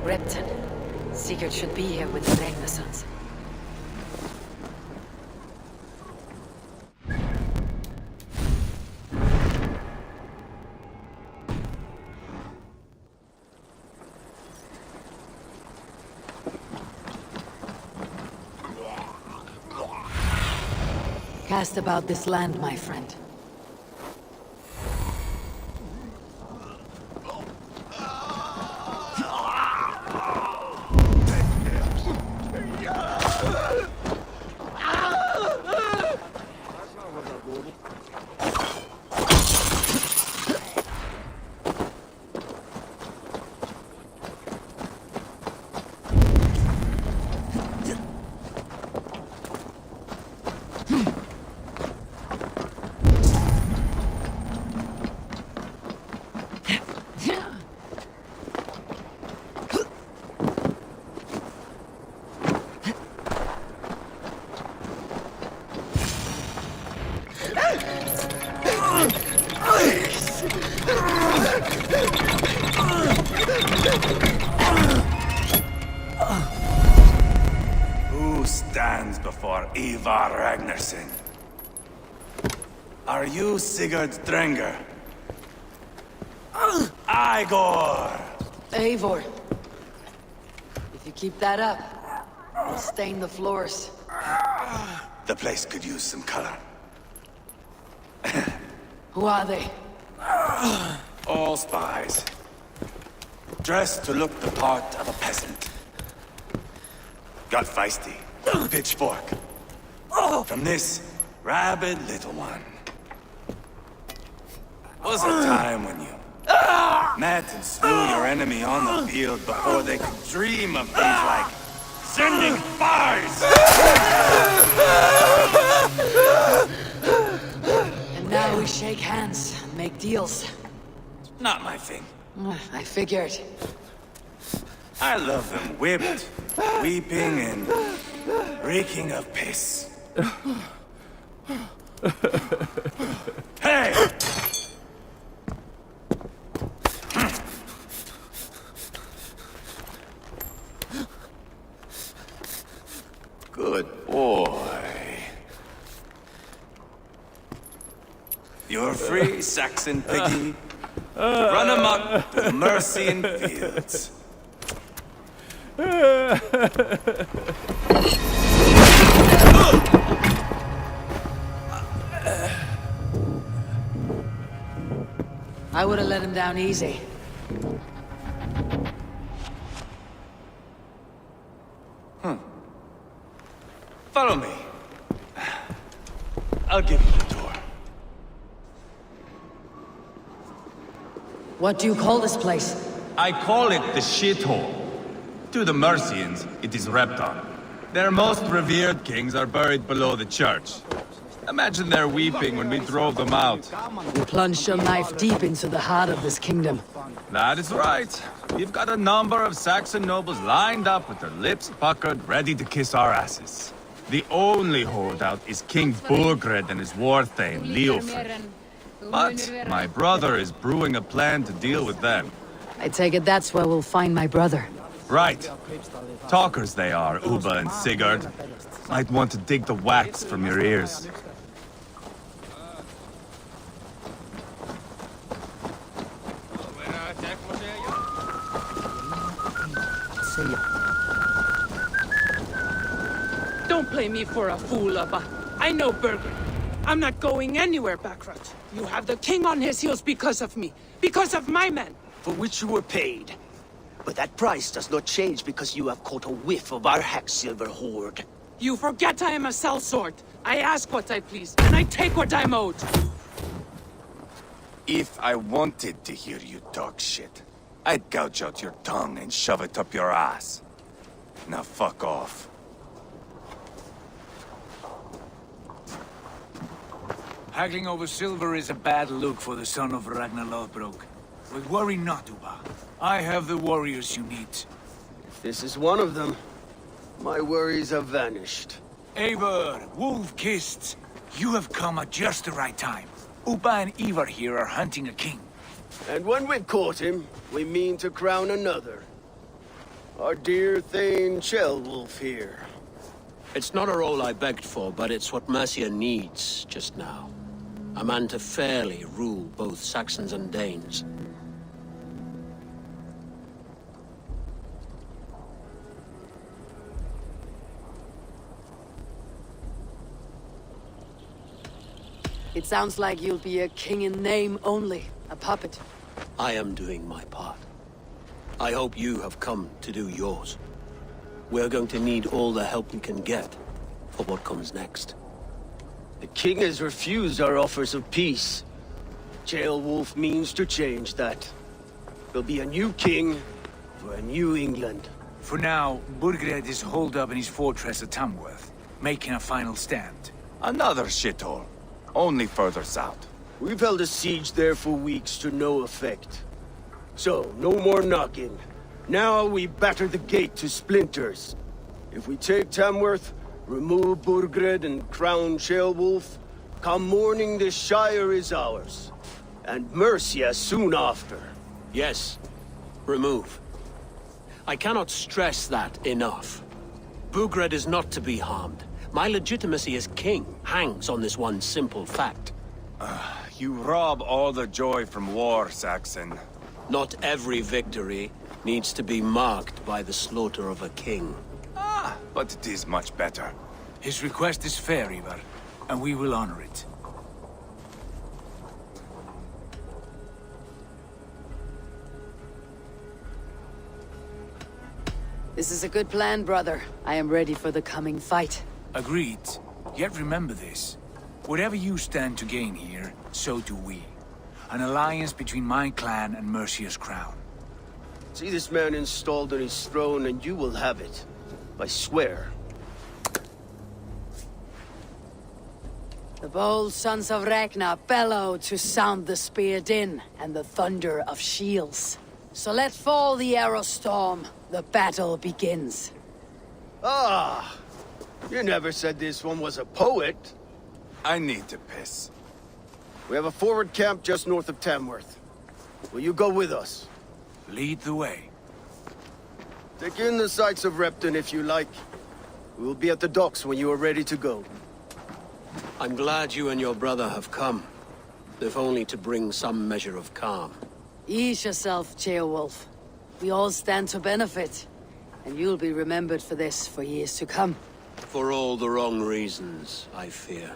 Repton. Sigurd should be here with the Ragnarsons. Cast about this land, my friend. Who stands before Ivar Ragnarsson? Are you Sigurd Drenger? Igor! Eivor. If you keep that up, it'll stain the floors. The place could use some color. Who are they? All spies. Dressed to look the part of a peasant. Got feisty. Pitchfork. From this rabid little one. Was a time when you met and slew your enemy on the field before they could dream of things like sending spies! And now we shake hands, make deals. Not my thing. I figured. I love them whipped, weeping, and reeking of piss. Hey! Good boy. You're free, Saxon piggy. Run amok through the Mercian fields. I would have let him down easy. Follow me. I'll give you the door. What do you call this place? I call it the shithole. To the Mercians, it is Repton. Their most revered kings are buried below the church. Imagine their weeping when we drove them out. You plunged your knife deep into the heart of this kingdom. That is right. We've got a number of Saxon nobles lined up with their lips puckered, ready to kiss our asses. The only holdout is King Burgred and his war-thane, Leofrid. But my brother is brewing a plan to deal with them. I take it that's where we'll find my brother. Right. Talkers they are, Uba and Sigurd. Might want to dig the wax from your ears. Don't play me for a fool, Abba. I know Burger. I'm not going anywhere, Backrot. You have the king on his heels because of me. Because of my men. For which you were paid. But that price does not change because you have caught a whiff of our Hacksilver hoard. You forget I am a sellsword. I ask what I please, and I take what I'm owed. If I wanted to hear you talk shit, I'd gouge out your tongue and shove it up your ass. Now fuck off. Haggling over silver is a bad look for the son of Ragnar Lothbrok. But worry not, Uba. I have the warriors you need. If this is one of them, my worries have vanished. Eivor, Wolf-Kissed, you have come at just the right time. Uba and Ivar here are hunting a king. And when we've caught him, we mean to crown another. Our dear Thane Shellwolf here. It's not a role I begged for, but it's what Mercia needs just now. A man to fairly rule both Saxons and Danes. It sounds like you'll be a king in name only, a puppet. I am doing my part. I hope you have come to do yours. We're going to need all the help we can get for what comes next. The king has refused our offers of peace. Jailwolf means to change that. There'll be a new king for a new England. For now, Burgred is holed up in his fortress at Tamworth, making a final stand. Another shithole. Only further south. We've held a siege there for weeks to no effect. So, no more knocking. Now we batter the gate to splinters. If we take Tamworth, remove Burgred and crown Sheolwulf, come morning the Shire is ours. And Mercia soon after. Yes, remove. I cannot stress that enough. Burgred is not to be harmed. My legitimacy as king hangs on this one simple fact. You rob all the joy from war, Saxon. Not every victory needs to be marked by the slaughter of a king. But it is much better. His request is fair, Ivar, and we will honor it. This is a good plan, brother. I am ready for the coming fight. Agreed. Yet remember this. Whatever you stand to gain here, so do we. An alliance between my clan and Mercia's crown. See this man installed on his throne and you will have it. I swear. The bold sons of Ragnar bellow to sound the spear din and the thunder of shields. So let fall the arrow storm. The battle begins. Ah! You never said this one was a poet. I need to piss. We have a forward camp just north of Tamworth. Will you go with us? Lead the way. Take in the sights of Repton if you like. We will be at the docks when you are ready to go. I'm glad you and your brother have come, if only to bring some measure of calm. Ease yourself, Ceolwulf. We all stand to benefit, and you'll be remembered for this for years to come. For all the wrong reasons, I fear.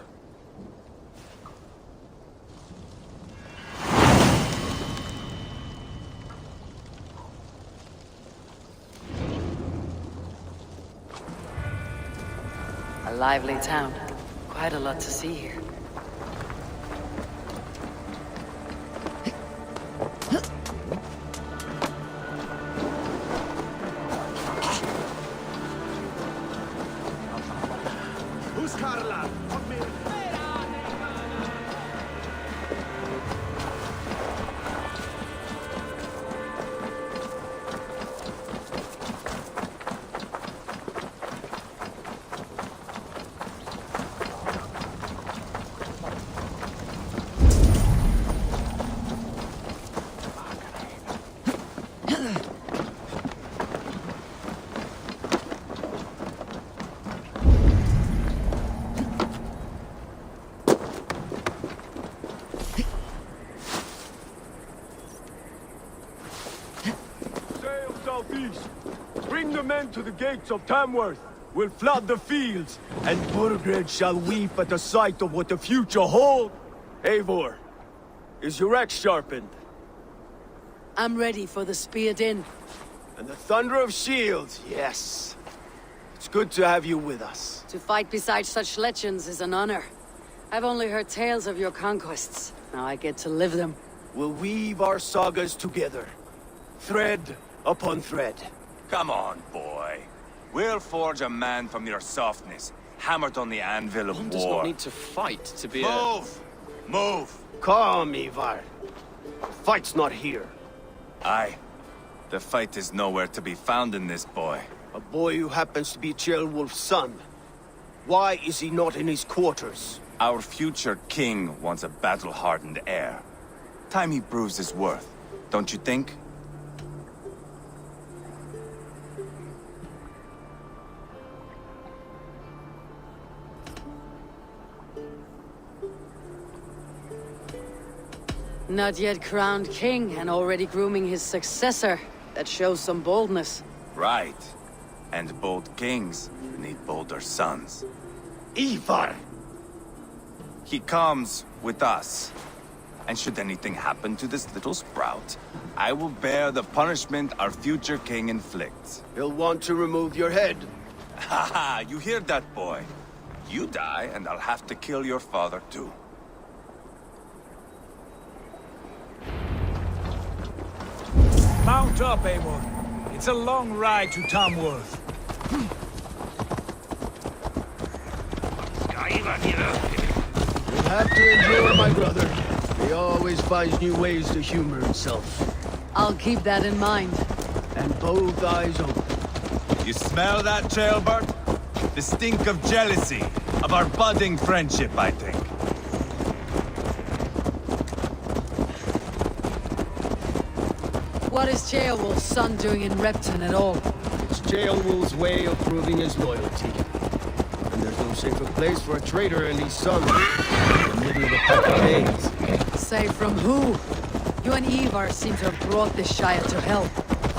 A lively town. Quite a lot to see here. Southeast. Bring the men to the gates of Tamworth. We'll flood the fields, and Burgred shall weep at the sight of what the future holds. Eivor, is your axe sharpened? I'm ready for the spear din. And the thunder of shields, yes. It's good to have you with us. To fight beside such legends is an honor. I've only heard tales of your conquests. Now I get to live them. We'll weave our sagas together. Thread upon thread. Come on, boy. We'll forge a man from your softness, hammered on the anvil of One war. does not need to fight to be Move! Move! Calm, Ivar. The fight's not here. Aye. The fight is nowhere to be found in this boy. A boy who happens to be Ceolwulf's son. Why is he not in his quarters? Our future king wants a battle-hardened heir. Time he proves his worth, don't you think? Not yet crowned king and already grooming his successor. That shows some boldness. Right. And bold kings need bolder sons. Ivar! He comes with us. And should anything happen to this little sprout, I will bear the punishment our future king inflicts. He'll want to remove your head. Haha, you hear that, boy? You die, and I'll have to kill your father, too. Mount up, Eivor. It's a long ride to Tamworth. You'll have to endure, my brother. He always finds new ways to humor himself. I'll keep that in mind. And both eyes open. You smell that, Jailbird? The stink of jealousy, of our budding friendship, I think. What is Ceolwulf's son doing in Repton at all? It's Ceolwulf's way of proving his loyalty. And there's no safer place for a traitor and his son in the middle of a pack of days. Save from who? You and Ivar seem to have brought this Shire to hell.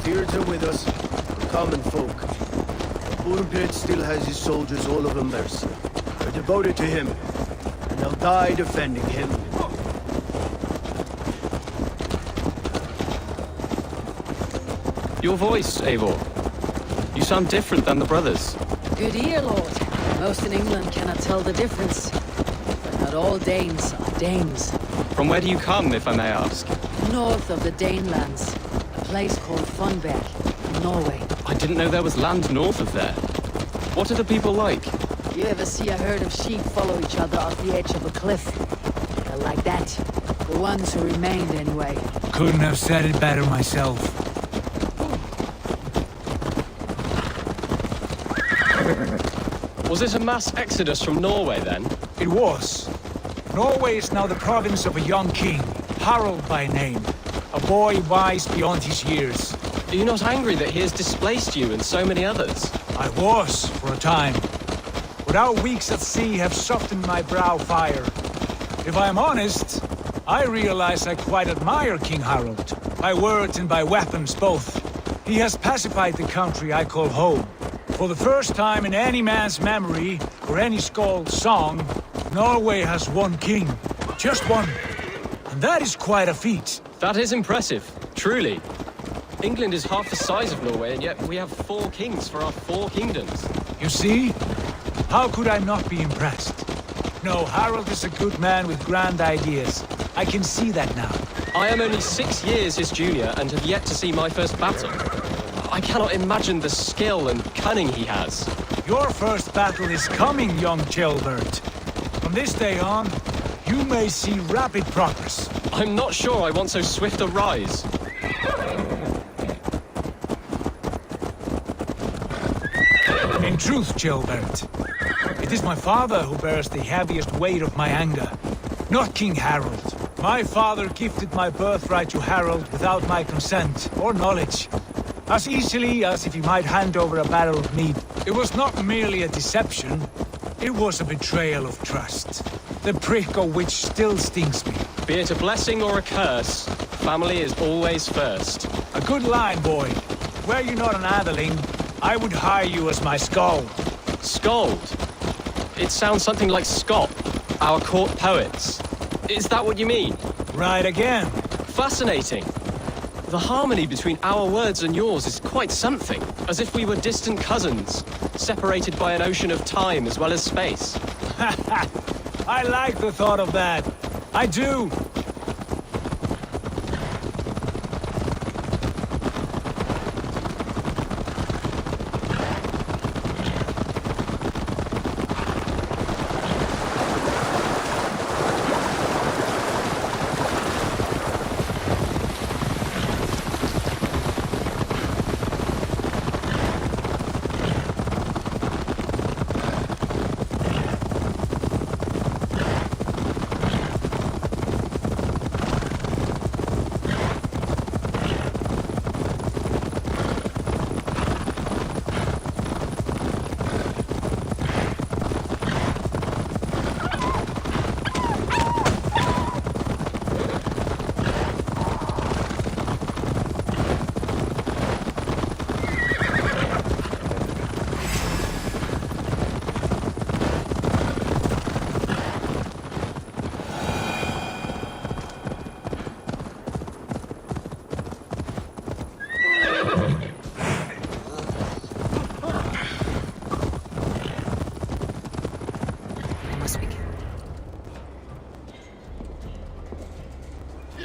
Fears are with us, the common folk. But Burbrid still has his soldiers all over mercy. They're devoted to him, and they'll die defending him. Your voice, Eivor. You sound different than the brothers. Good ear, Lord. Most in England cannot tell the difference. But not all Danes are Danes. From where do you come, if I may ask? North of the Danelands, a place called Funberg, in Norway. I didn't know there was land north of there. What are the people like? You ever see a herd of sheep follow each other off the edge of a cliff? They're like that. The ones who remained, anyway. Couldn't have said it better myself. Was it a mass exodus from Norway, then? It was. Norway is now the province of a young king, Harald by name. A boy wise beyond his years. Are you not angry that he has displaced you and so many others? I was, for a time. But our weeks at sea have softened my brow fire. If I am honest, I realize I quite admire King Harald. By words and by weapons, both. He has pacified the country I call home. For the first time in any man's memory, or any skald's song, Norway has one king. Just one. And that is quite a feat. That is impressive, truly. England is half the size of Norway, and yet we have 4 kings for our 4 kingdoms. You see? How could I not be impressed? No, Harald is a good man with grand ideas. I can see that now. I am only 6 years his junior and have yet to see my first battle. I cannot imagine the skill and cunning he has. Your first battle is coming, young Jailbird. From this day on, you may see rapid progress. I'm not sure I want so swift a rise. In truth, Jailbird, it is my father who bears the heaviest weight of my anger, not King Harald. My father gifted my birthright to Harald without my consent or knowledge. As easily as if he might hand over a barrel of mead. It was not merely a deception, it was a betrayal of trust. The prick of which still stings me. Be it a blessing or a curse, family is always first. A good line, boy. Were you not an atheling, I would hire you as my skald. Skald? It sounds something like Scott, our court poets. Is that what you mean? Right again. Fascinating. The harmony between our words and yours is quite something. As if we were distant cousins, separated by an ocean of time as well as space. I like the thought of that. I do.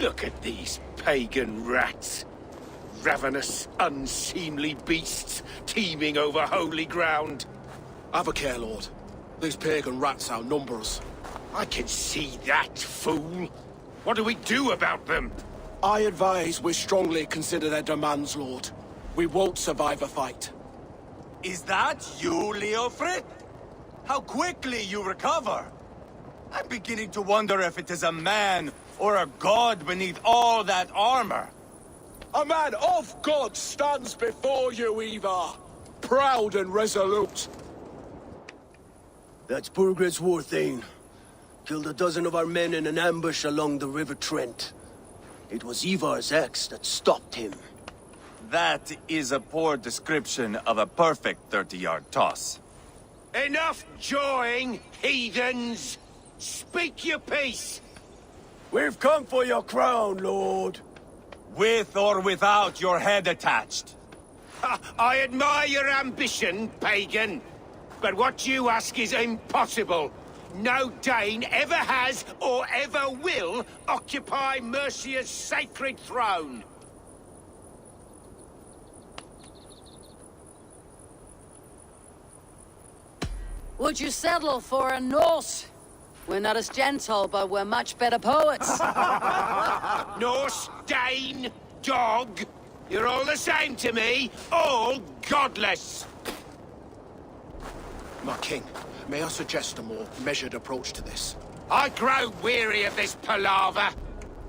Look at these pagan rats. Ravenous, unseemly beasts teeming over holy ground. Have a care, Lord. These pagan rats outnumber us. I can see that, fool. What do we do about them? I advise we strongly consider their demands, Lord. We won't survive a fight. Is that you, Leofrid? How quickly you recover! I'm beginning to wonder if it is a man or a god beneath all that armor. A man of God stands before you, Ivar. Proud and resolute. That's Burgred's Warthane. Killed a dozen of our men in an ambush along the River Trent. It was Ivar's axe that stopped him. That is a poor description of a perfect 30-yard toss. Enough jawing, heathens! Speak your piece! We've come for your crown, Lord. With or without your head attached. I admire your ambition, pagan. But what you ask is impossible. No Dane ever has or ever will occupy Mercia's sacred throne. Would you settle for a Norse? We're not as gentle, but we're much better poets. Norse, Dane, dog. You're all the same to me. All godless. My king, may I suggest a more measured approach to this? I grow weary of this palaver.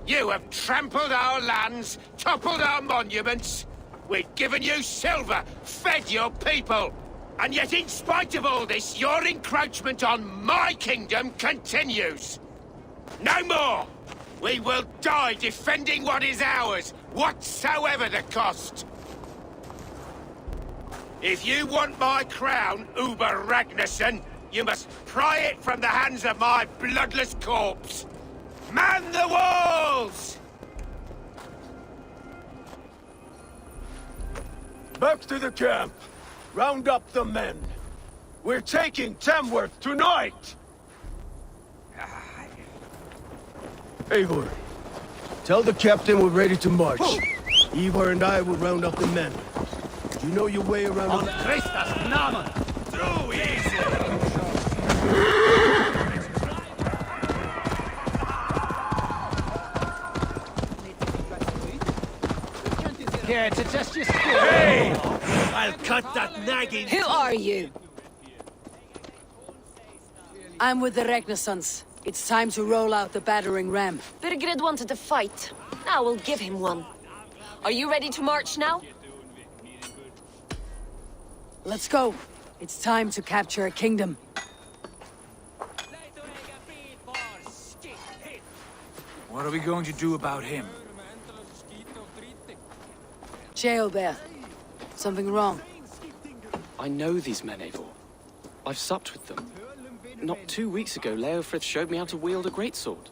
You have trampled our lands, toppled our monuments. We've given you silver, fed your people. And yet, in spite of all this, your encroachment on my kingdom continues. No more! We will die defending what is ours, whatsoever the cost. If you want my crown, Uber Ragnarsson, you must pry it from the hands of my bloodless corpse. Man the walls! Back to the camp. Round up the men. We're taking Tamworth tonight! Eivor, tell the captain we're ready to march. Eivor and I will round up the men. You know your way around the... Christus namen! Too easy! Here to test your skill. Hey! I'll cut that nagging... Who are you? I'm with the Ragnarsons. It's time to roll out the battering ram. Burgred wanted to fight. Now we'll give him one. Are you ready to march now? Let's go. It's time to capture a kingdom. What are we going to do about him? Jailbert. Something wrong. I know these men, Eivor. I've supped with them. Not 2 weeks ago, Leofrith showed me how to wield a greatsword.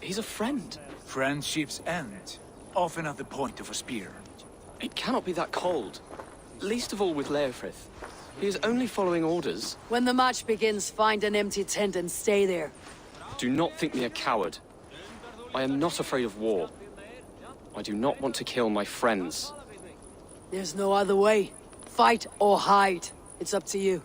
He's a friend. Friendships end, often at the point of a spear. It cannot be that cold. Least of all with Leofrith. He is only following orders. When the march begins, find an empty tent and stay there. Do not think me a coward. I am not afraid of war. I do not want to kill my friends. There's no other way. Fight or hide. It's up to you.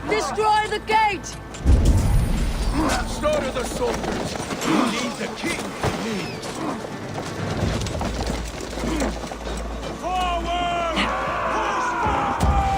Destroy the gate! Slaughter the soldiers! You need the king! Forward! Push forward!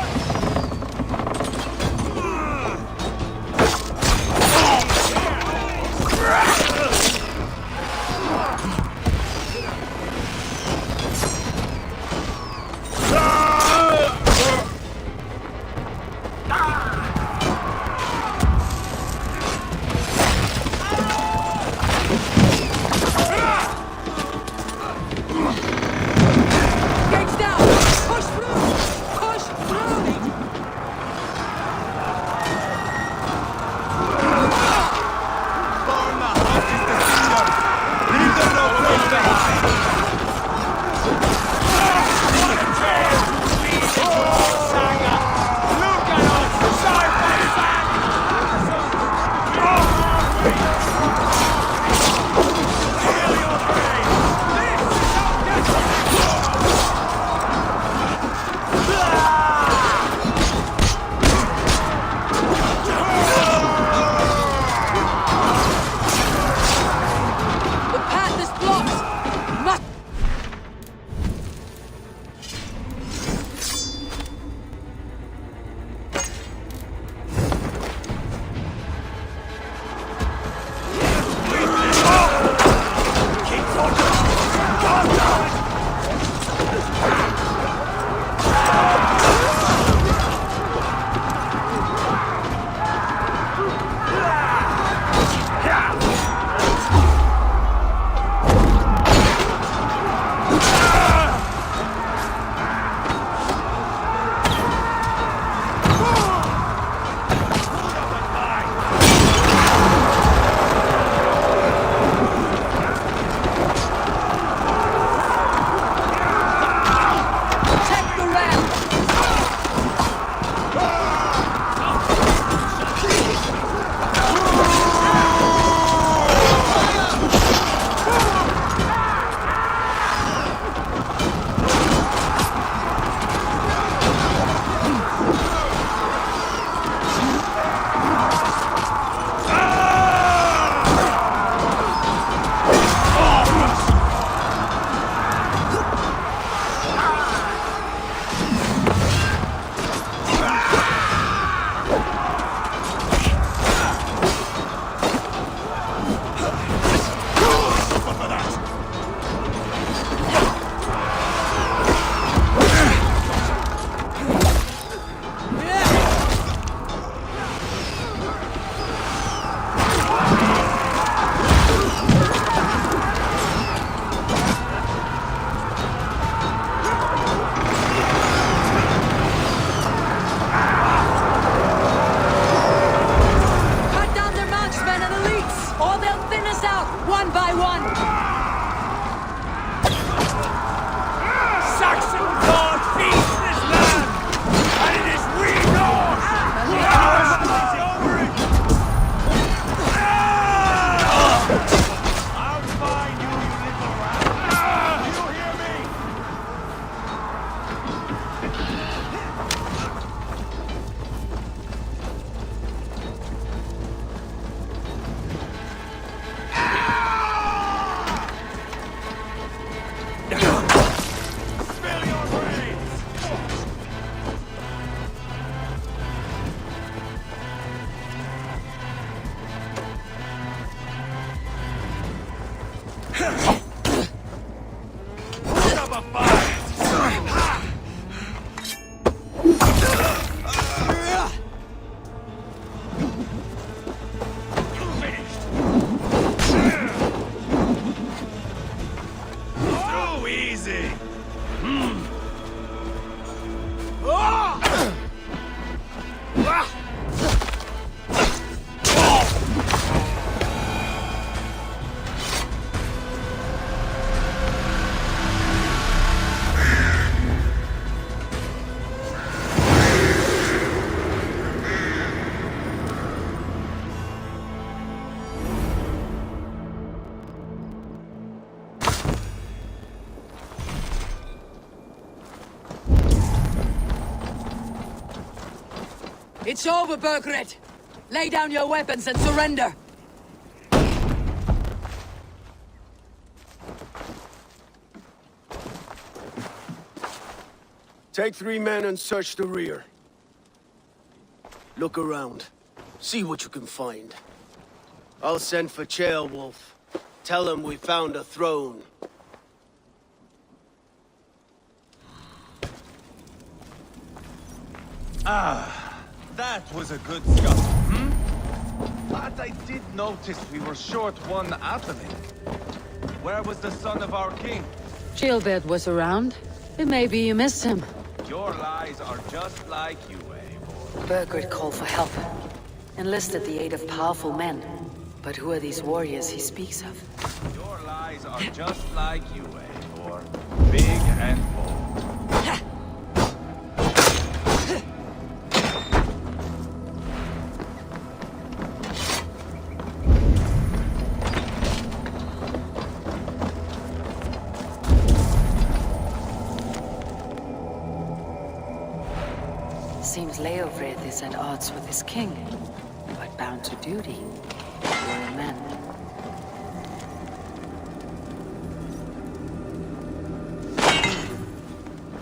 of a fight! Too easy! It's over, Burgred! Lay down your weapons and surrender! Take 3 men and search the rear. Look around. See what you can find. I'll send for Chaelwolf. Tell him we found a throne. That was a good scuffle, But I did notice we were short one athelid. Where was the son of our king? Gilbert was around. Maybe you missed him. Your lies are just like you, Eivor. Burgred called for help. Enlisted the aid of powerful men. But who are these warriors he speaks of? Your lies are just like you, Eivor. Big and bold. Seems Leofred is at odds with his king, but bound to duty. Royal men.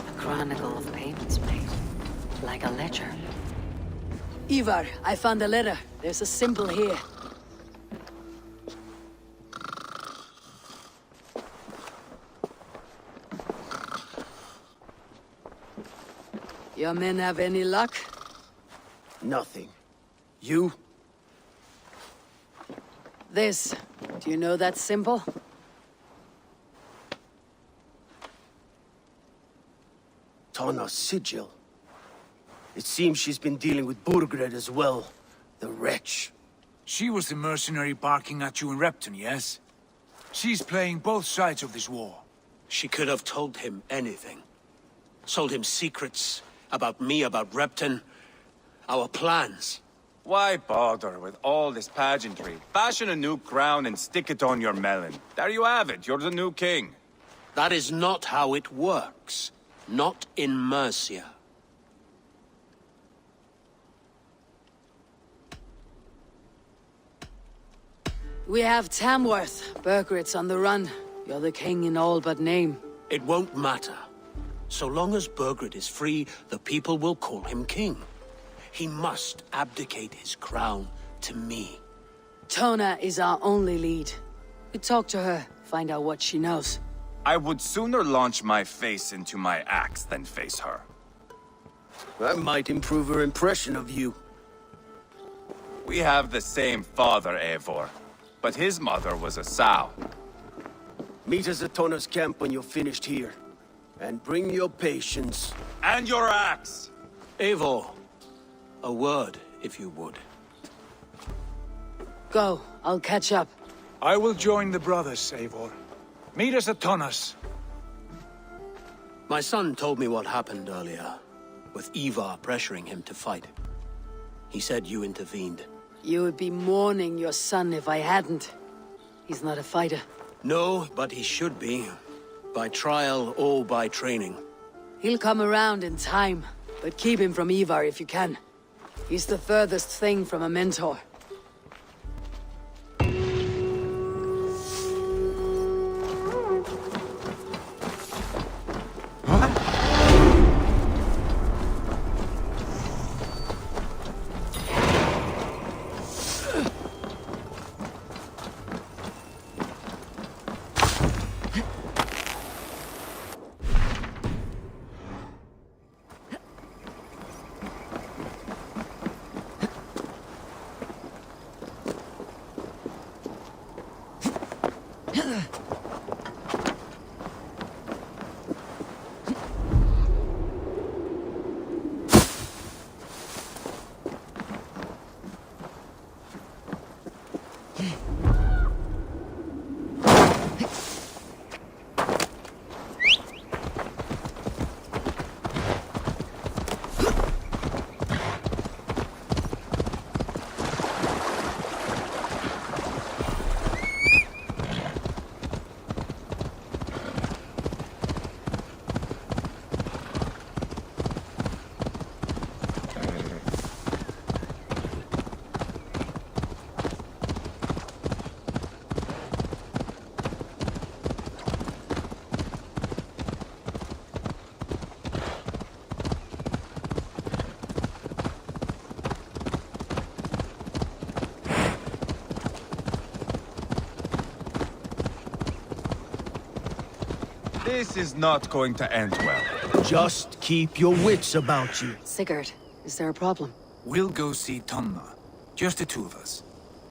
A chronicle of payments made, like a ledger. Ivar, I found a letter. There's a symbol here. Your men have any luck? Nothing. You? This. Do you know that symbol? Tana's sigil. It seems she's been dealing with Burgred as well. The wretch. She was the mercenary barking at you in Repton, yes? She's playing both sides of this war. She could have told him anything. Sold him secrets about me, about Repton, our plans. Why bother with all this pageantry? Fashion a new crown and stick it on your melon. There you have it, you're the new king. That is not how it works. Not in Mercia. We have Tamworth. Burgred's on the run. You're the king in all but name. It won't matter. So long as Burgred is free, the people will call him king. He must abdicate his crown to me. Tona is our only lead. We talk to her, find out what she knows. I would sooner launch my face into my axe than face her. That might improve her impression of you. We have the same father, Eivor, but his mother was a sow. Meet us at Tona's camp when you're finished here. And bring your patience. And your axe! Eivor, a word, if you would. Go, I'll catch up. I will join the brothers, Eivor. Meet us at Tonas. My son told me what happened earlier, with Ivar pressuring him to fight. He said you intervened. You would be mourning your son if I hadn't. He's not a fighter. No, but he should be. By trial or by training. He'll come around in time, but keep him from Ivar if you can. He's the furthest thing from a mentor. This is not going to end well. Just keep your wits about you. Sigurd, is there a problem? We'll go see Tomna. Just the two of us.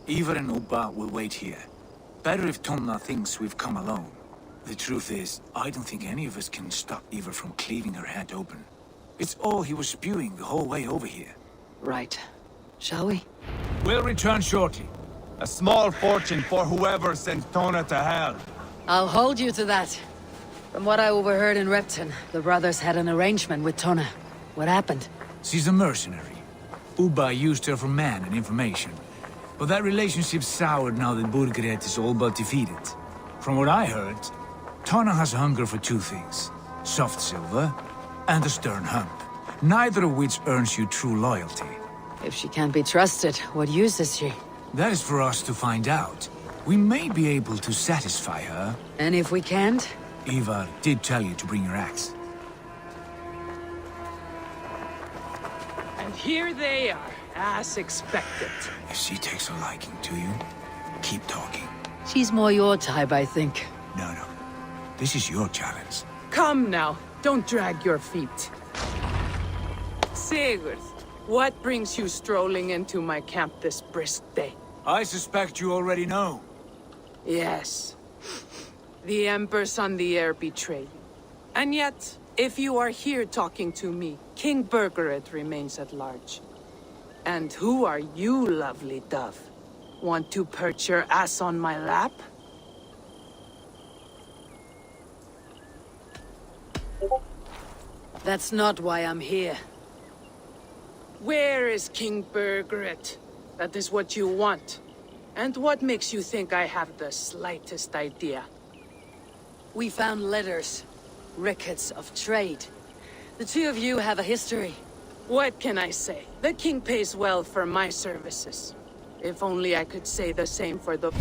Ivar and Ubba will wait here. Better if Tomna thinks we've come alone. The truth is, I don't think any of us can stop Ivar from cleaving her head open. It's all he was spewing the whole way over here. Right. Shall we? We'll return shortly. A small fortune for whoever sent Tona to hell. I'll hold you to that. From what I overheard in Repton, the brothers had an arrangement with Tona. What happened? She's a mercenary. Ubba used her for man and information. But that relationship soured now that Burgred is all but defeated. From what I heard, Tona has a hunger for two things. Soft silver and a stern hump. Neither of which earns you true loyalty. If she can't be trusted, what use is she? That is for us to find out. We may be able to satisfy her. And if we can't? Ivar did tell you to bring your axe. And here they are, as expected. If she takes a liking to you, keep talking. She's more your type, I think. No. This is your challenge. Come now, don't drag your feet. Sigurd, what brings you strolling into my camp this brisk day? I suspect you already know. Yes. The Emperor's on the air betrayed you. And yet, if you are here talking to me, King Burgred remains at large. And who are you, lovely dove? Want to perch your ass on my lap? That's not why I'm here. Where is King Burgred? That is what you want. And what makes you think I have the slightest idea? We found letters, records of trade. The two of you have a history. What can I say? The king pays well for my services. If only I could say the same for the...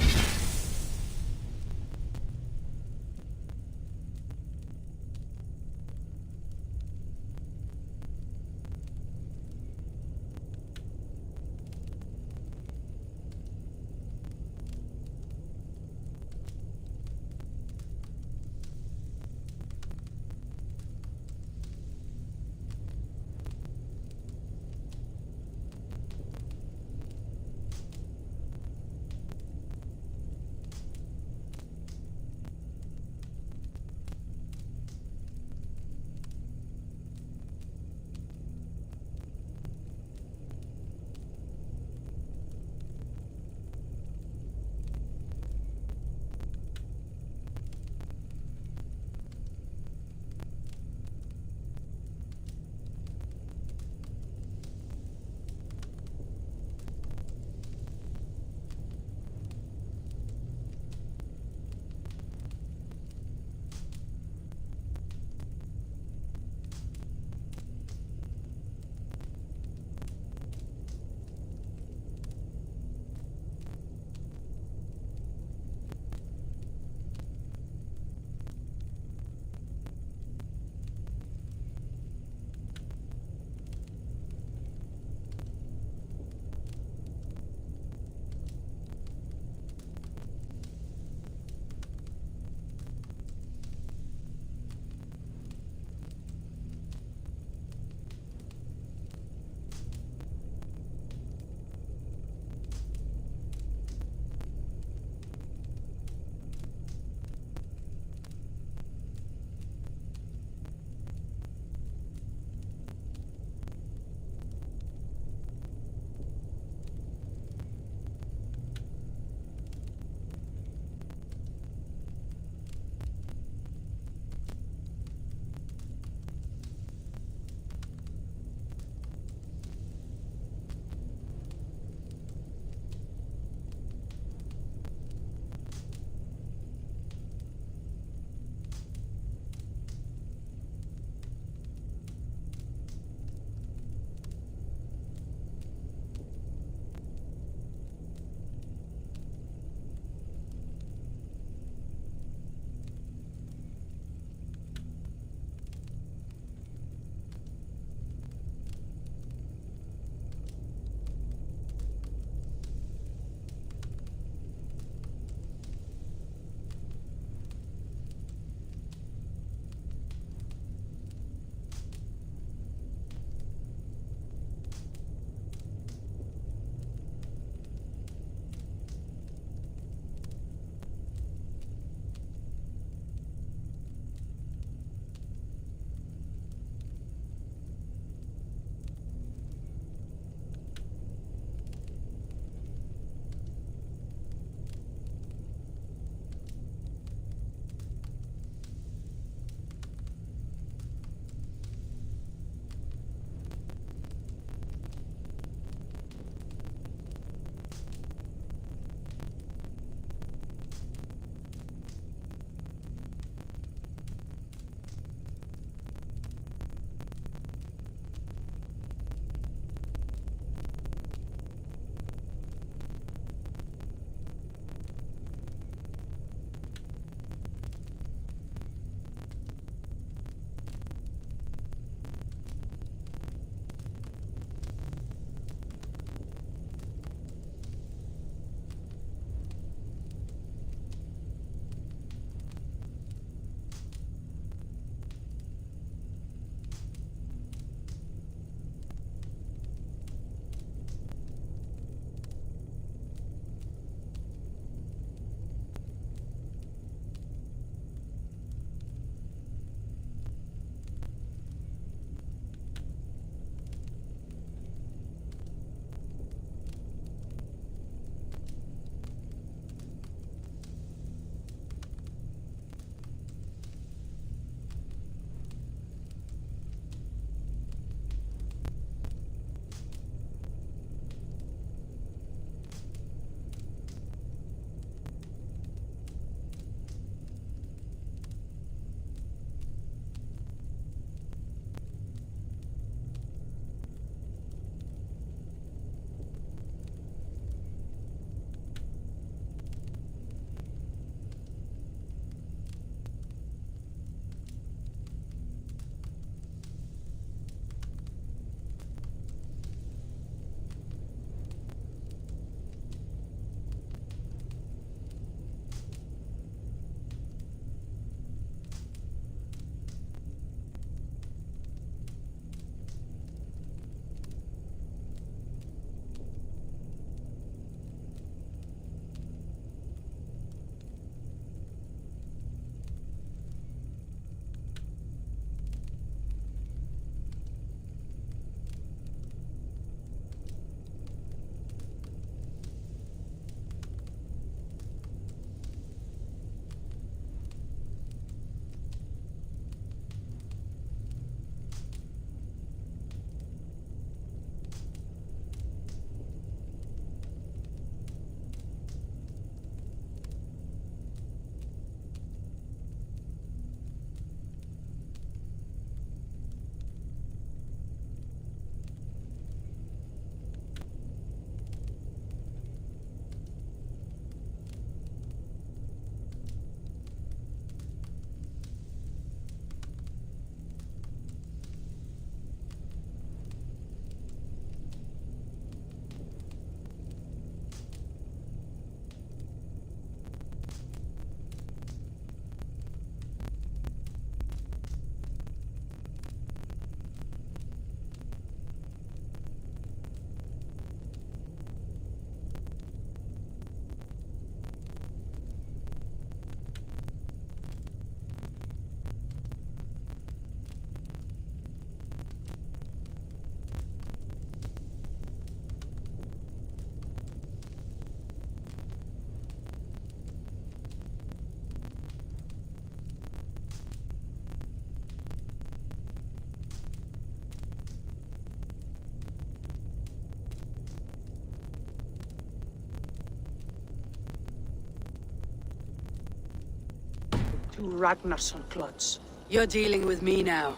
Ragnarsson Klotz. You're dealing with me now,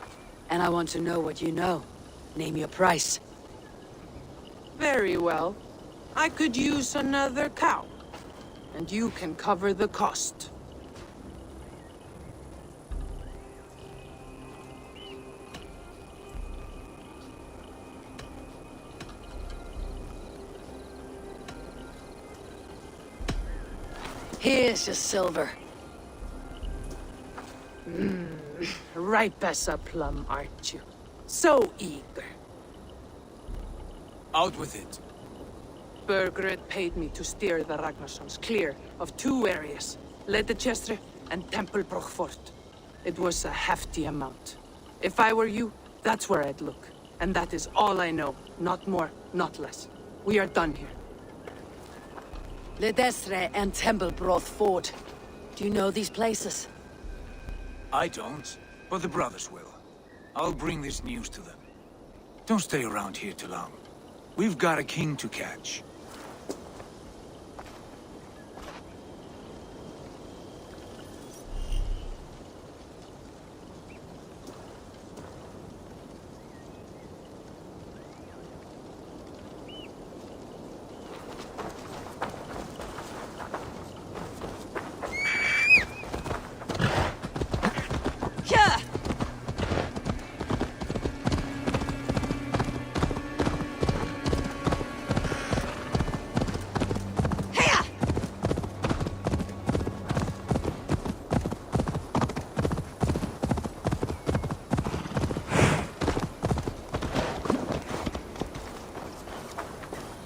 and I want to know what you know. Name your price. Very well. I could use another cow, and you can cover the cost. Here's your silver. Ripe as a plum, aren't you? So eager. Out with it. Burgred paid me to steer the Ragnarssons clear of 2 areas, Ledechestre and Tempelbroch Fort. It was a hefty amount. If I were you, that's where I'd look. And that is all I know. Not more, not less. We are done here. Ledestre and Tempelbroth Fort. Do you know these places? I don't, but the brothers will. I'll bring this news to them. Don't stay around here too long. We've got a king to catch.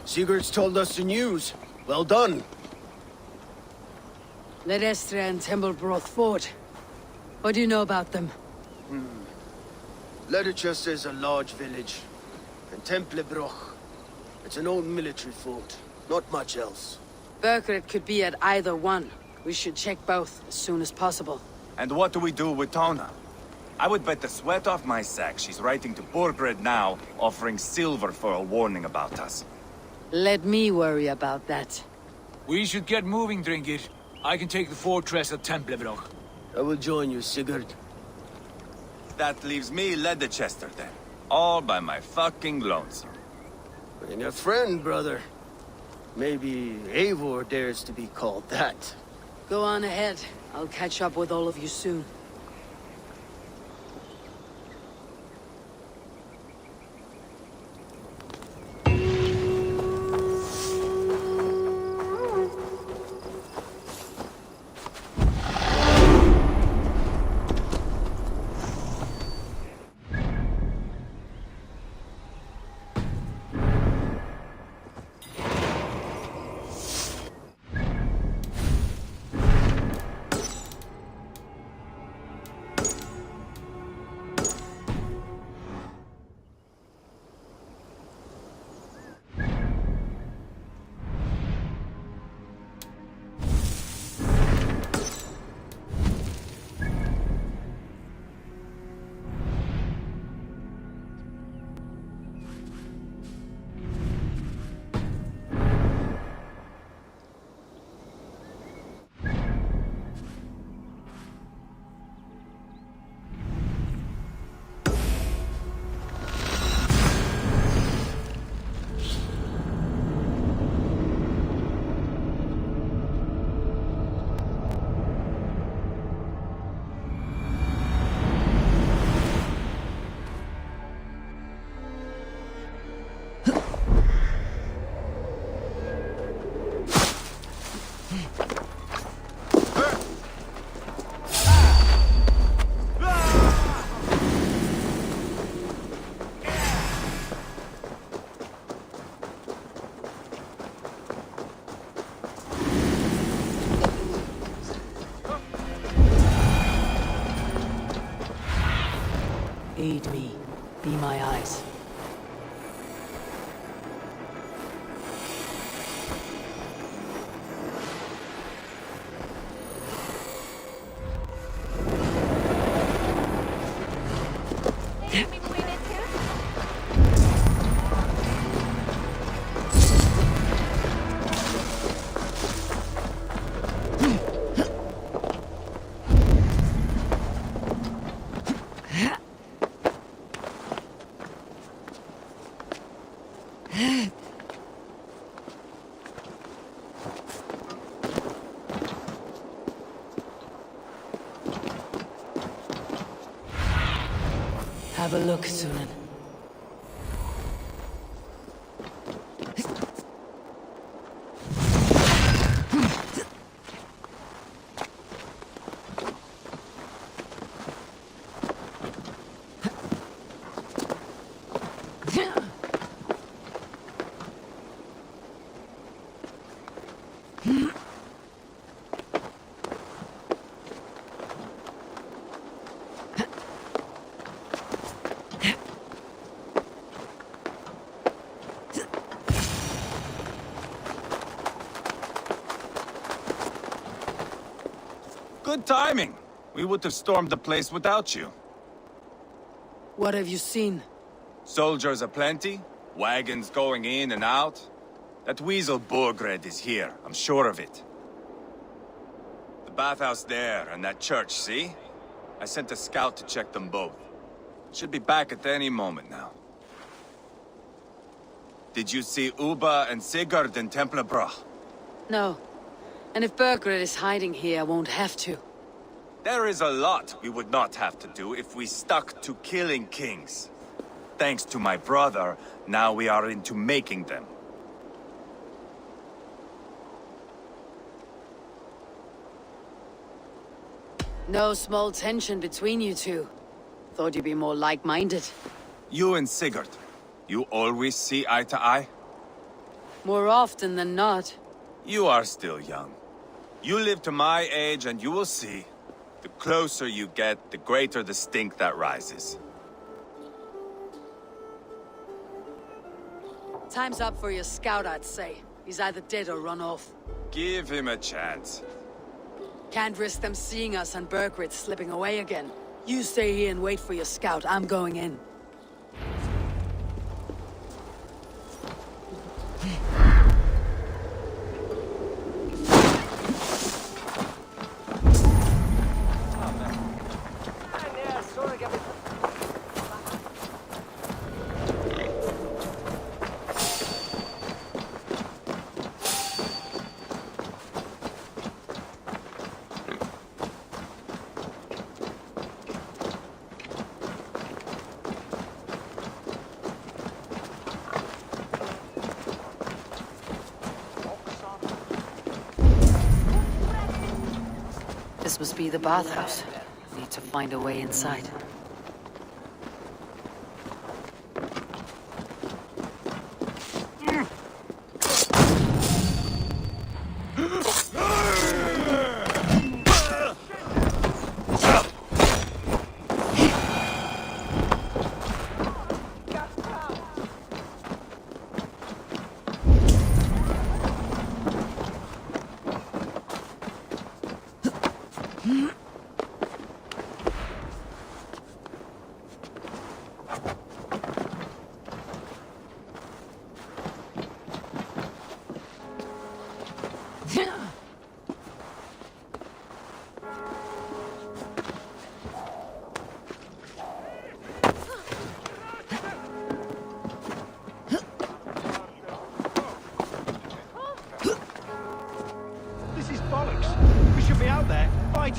Sigurd's told us the news. Well done. Ledestre and Tempelbroth Fort. What do you know about them? Ledechester is a large village. And Templebroch. It's an old military fort. Not much else. Burgred could be at either one. We should check both as soon as possible. And what do we do with Tona? I would bet the sweat off my sack she's writing to Burgred now, offering silver for a warning about us. Let me worry about that. We should get moving, Drinkit. I can take the fortress of Templebroch. I will join you, Sigurd. That leaves me Ledechester then. All by my fucking lonesome. Bring a friend, brother. Maybe Eivor dares to be called that. Go on ahead. I'll catch up with all of you soon. Aid me. Be my eyes. Have a look, Sunan. Good timing. We would have stormed the place without you. What have you seen? Soldiers aplenty, wagons going in and out. That weasel Borgred is here, I'm sure of it. The bathhouse there and that church, see? I sent a scout to check them both. Should be back at any moment now. Did you see Uba and Sigurd in Templebroch? No. And if Burgred is hiding here, I won't have to. There is a lot we would not have to do if we stuck to killing kings. Thanks to my brother, now we are into making them. No small tension between you two. Thought you'd be more like-minded. You and Sigurd, you always see eye to eye? More often than not. You are still young. You live to my age and you will see. The closer you get, the greater the stink that rises. Time's up for your scout, I'd say. He's either dead or run off. Give him a chance. Can't risk them seeing us and Burgred slipping away again. You stay here and wait for your scout. I'm going in. This must be the bathhouse. Need to find a way inside.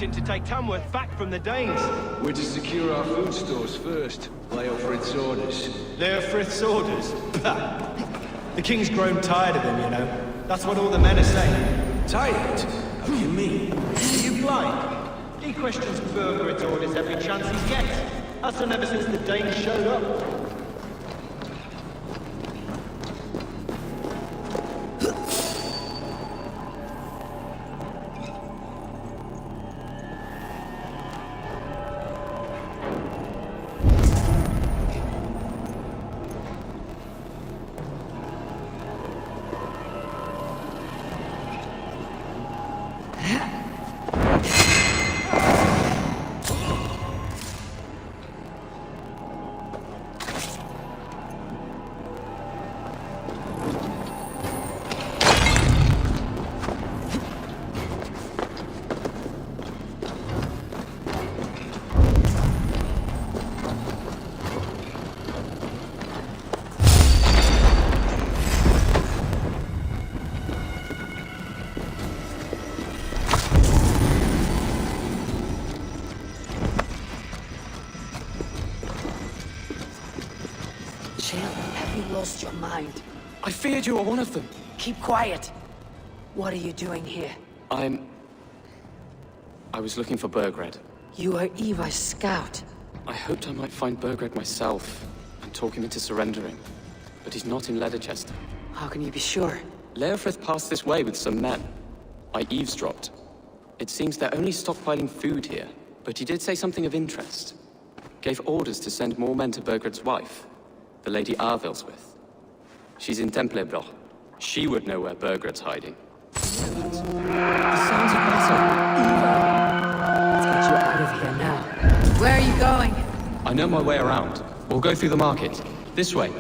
To take Tamworth back from the Danes. We're to secure our food stores first. Leofrid's orders. Leofrid's orders? Bah. The king's grown tired of him, you know. That's what all the men are saying. Tired? How do you mean? Are you blind? He questions Burgred's orders every chance he gets. That's done ever since the Danes showed up. Chill. Have you lost your mind? I feared you were one of them. Keep quiet. What are you doing here? I was looking for Burgred. You are Eva's scout. I hoped I might find Burgred myself and talk him into surrendering. But he's not in Leatherchester. How can you be sure? Leofrith passed this way with some men. I eavesdropped. It seems they're only stockpiling food here, but he did say something of interest. Gave orders to send more men to Burgred's wife, the Lady Arvil's with. She's in Templebroch. She would know where Burgred's hiding. The sounds of battle. Let's get you out of here now. Where are you going? I know my way around. We'll go through the market. This way.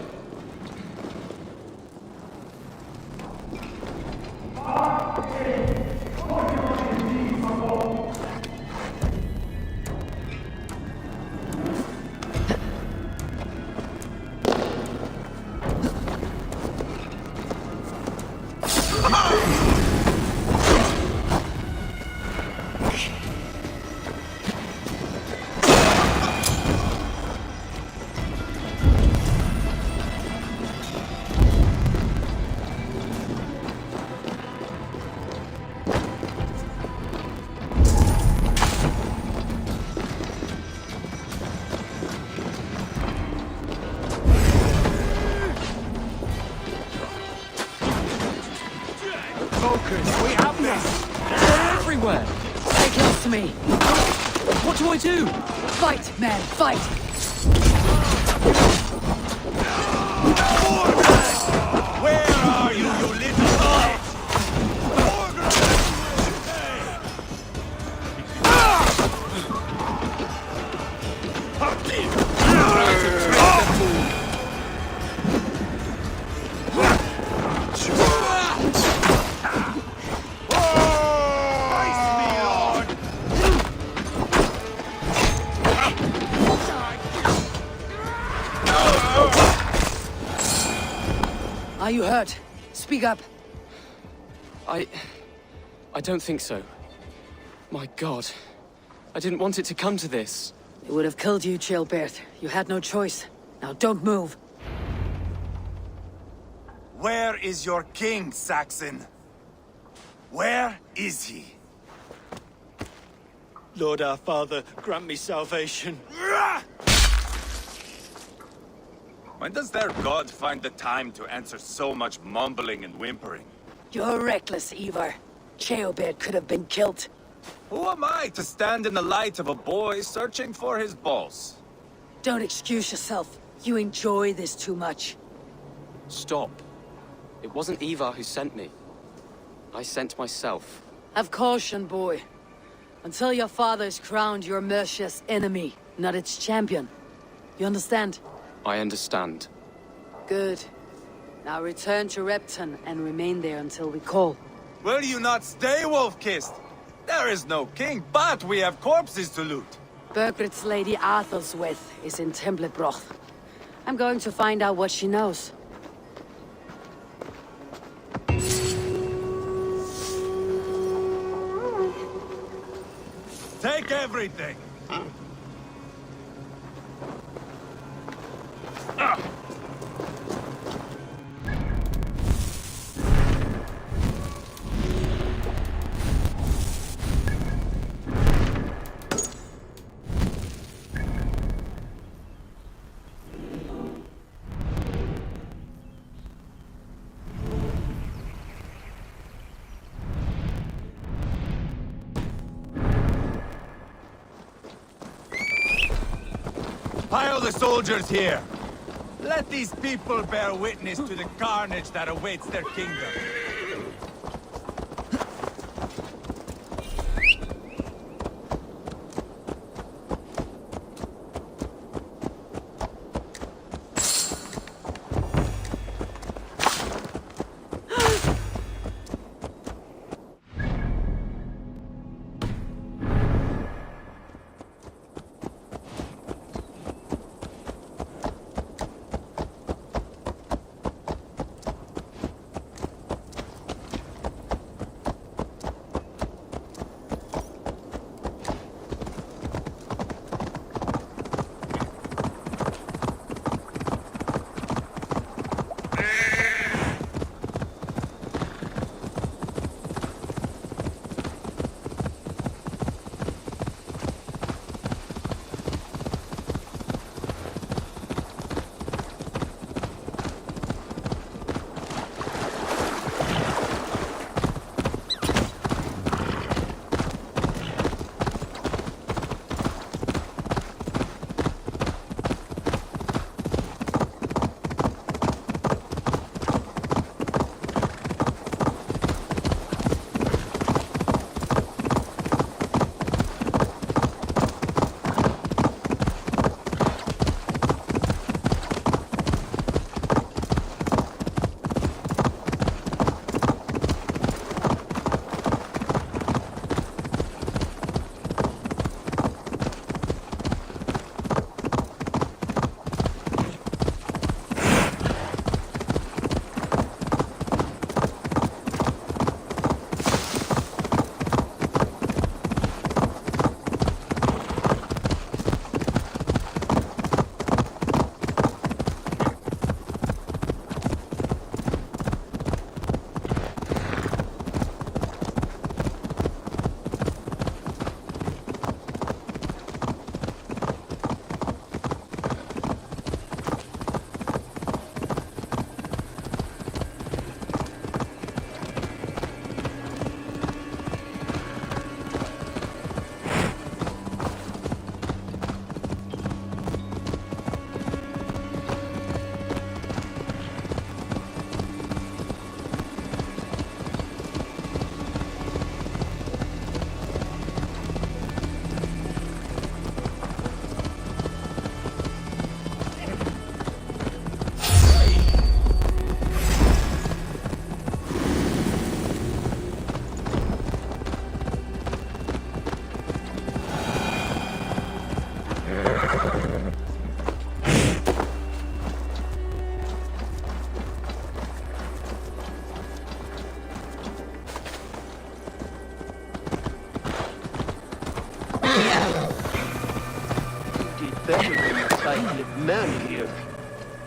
Focus, we have this! They're everywhere! Stay close to me. What do I do? Fight, man, fight! Where are you, you little bitch? Are you hurt? Speak up. I don't think so. My God. I didn't want it to come to this. It would have killed you, Chilbert. You had no choice. Now don't move. Where is your king, Saxon? Where is he? Lord our Father, grant me salvation. When does their god find the time to answer so much mumbling and whimpering? You're reckless, Ivar. Chilbert could have been killed. Who am I to stand in the light of a boy searching for his balls? Don't excuse yourself. You enjoy this too much. Stop. It wasn't Ivar who sent me. I sent myself. Have caution, boy. Until your father is crowned your Mercia's enemy, not its champion. You understand? I understand. Good. Now return to Repton and remain there until we call. Will you not stay, Wolf-Kissed? There is no king, but we have corpses to loot. Burgred's Lady Arthelswith is in Templebroch. I'm going to find out what she knows. Take everything. Pile the soldiers here. Let these people bear witness to the carnage that awaits their kingdom. You did better than the tight-lipped man here.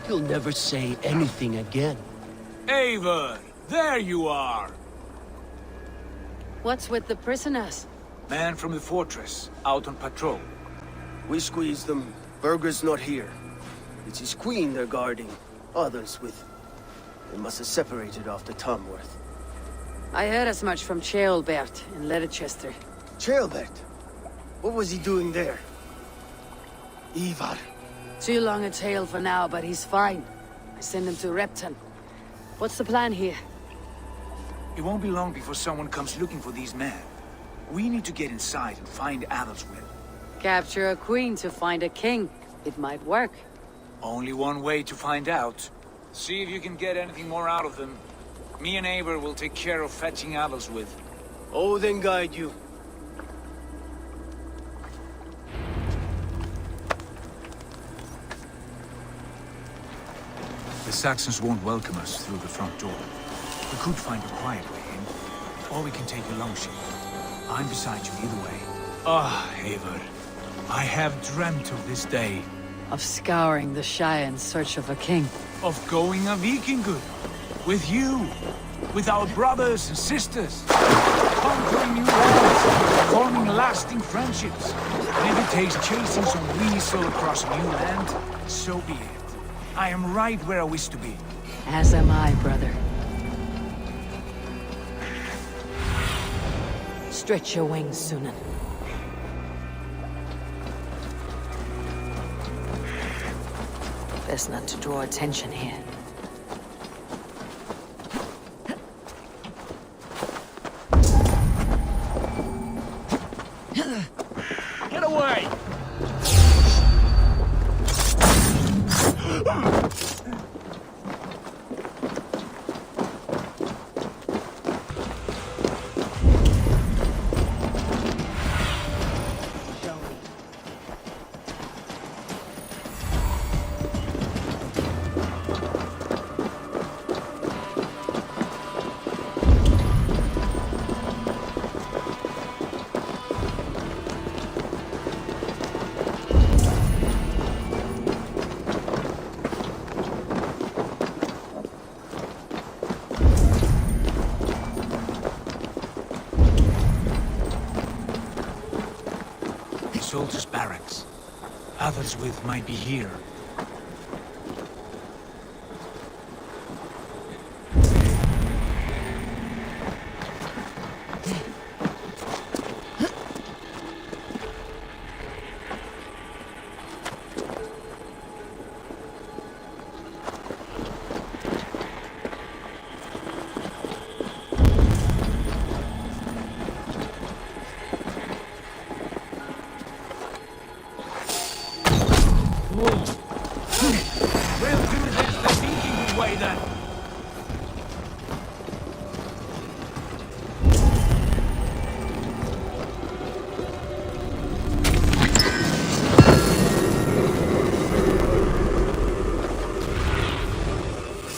He'll never say anything again. Eivor, there you are. What's with the prisoners? Man from the fortress, out on patrol. We squeezed them. Berger's not here. It's his queen they're guarding. Others with... They must have separated after Tamworth. I heard as much from Ceolbert in Leicester. Ceolbert? What was he doing there? Ivar. Too long a tale for now, but he's fine. I send him to Repton. What's the plan here? It won't be long before someone comes looking for these men. We need to get inside and find Adelswin. Capture a queen to find a king. It might work. Only one way to find out. See if you can get anything more out of them. Me and Eivor will take care of fetching Adelswin. Odin guide you. The Saxons won't welcome us through the front door. We could find a quiet way in, or we can take a longship. I'm beside you either way. Ah, Eivor. I have dreamt of this day. Of scouring the Shire in search of a king. Of going a Vikingur. With you. With our brothers and sisters. Conquering new lands. Forming lasting friendships. And if it takes chasing some weasel across a new land, so be it. I am right where I wish to be. As am I, brother. Stretch your wings, Sunan. Best not to draw attention here. Get away! Soldiers' barracks. Adelswin might be here.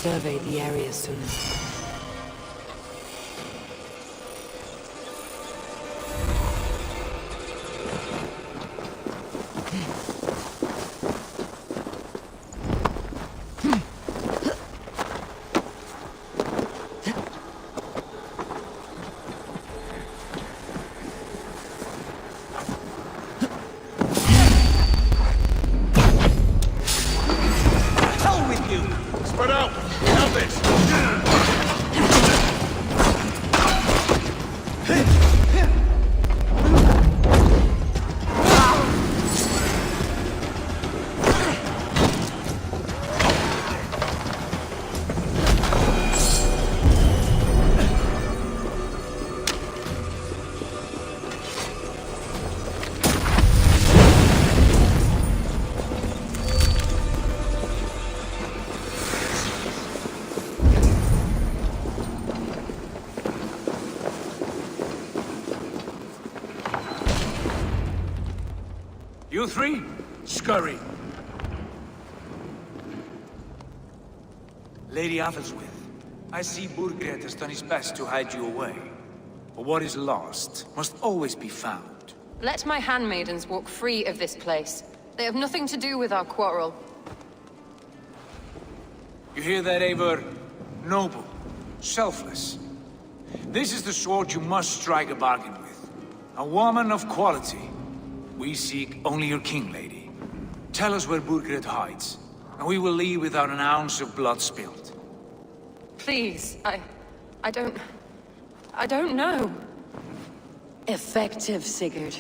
Survey the area soon. Hell with you! Spread out! Have this! You three, scurry. Lady Athelstwith, I see Burgred has done his best to hide you away. But what is lost must always be found. Let my handmaidens walk free of this place. They have nothing to do with our quarrel. You hear that, Eivor? Noble. Selfless. This is the sword you must strike a bargain with. A woman of quality. We seek only your king, lady. Tell us where Burgred hides, and we will leave without an ounce of blood spilled. Please, I don't know. Effective, Sigurd.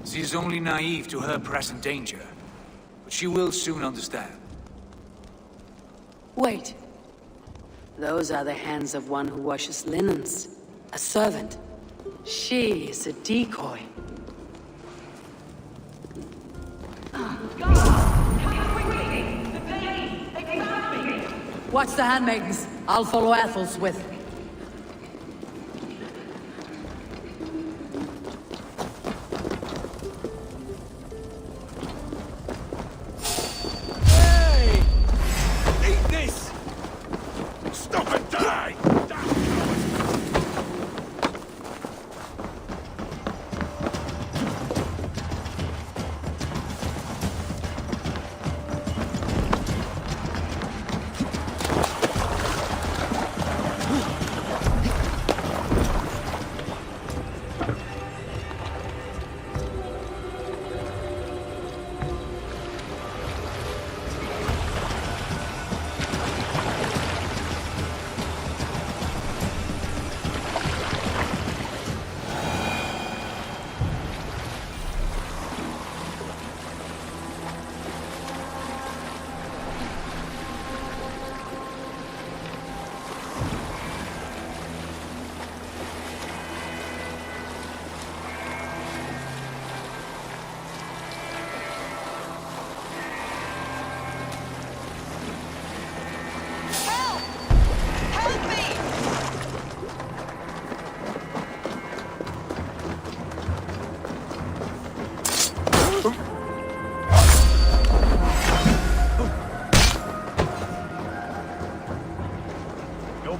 She is only naive to her present danger, but she will soon understand. Wait. Those are the hands of one who washes linens. A servant. She is a decoy. Watch the handmaidens. I'll follow Athelstwith. Hey! Eat this! Stop and die!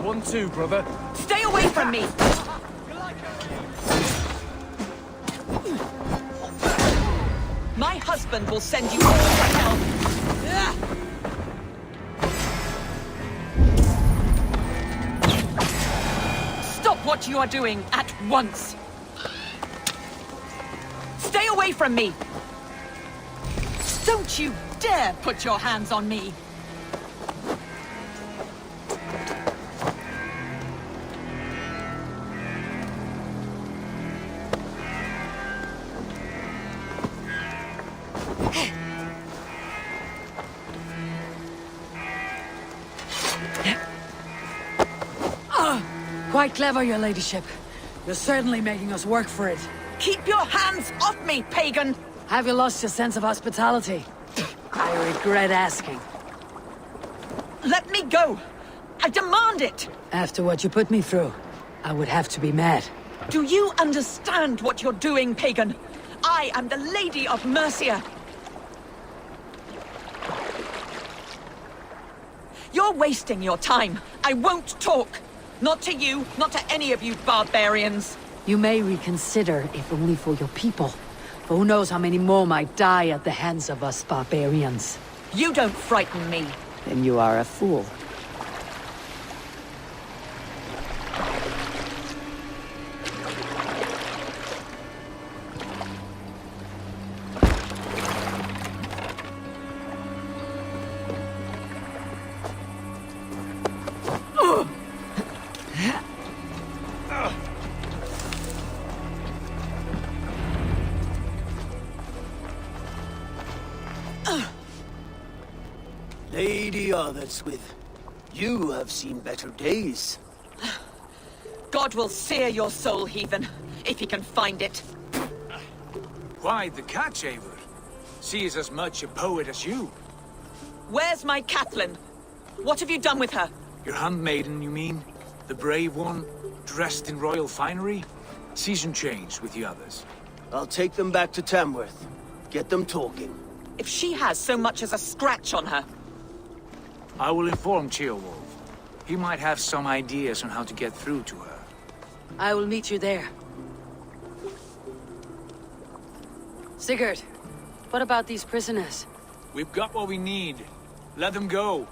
One, two, brother. Stay away from me! My husband will send you all to hell! Stop what you are doing at once! Stay away from me! Don't you dare put your hands on me! Quite clever, your ladyship. You're certainly making us work for it. Keep your hands off me, pagan! Have you lost your sense of hospitality? I regret asking. Let me go! I demand it! After what you put me through, I would have to be mad. Do you understand what you're doing, pagan? I am the Lady of Mercia. You're wasting your time. I won't talk. Not to you, not to any of you barbarians. You may reconsider, if only for your people. For who knows how many more might die at the hands of us barbarians. You don't frighten me. Then you are a fool. Lady Athelstwith, you have seen better days. God will sear your soul, heathen, if he can find it. Why the catch, Eivor? She is as much a poet as you. Where's my Catelyn? What have you done with her? Your handmaiden, you mean? The brave one, dressed in royal finery? Season changed with the others. I'll take them back to Tamworth. Get them talking. If she has so much as a scratch on her, I will inform Ceolwulf. He might have some ideas on how to get through to her. I will meet you there. Sigurd, what about these prisoners? We've got what we need. Let them go.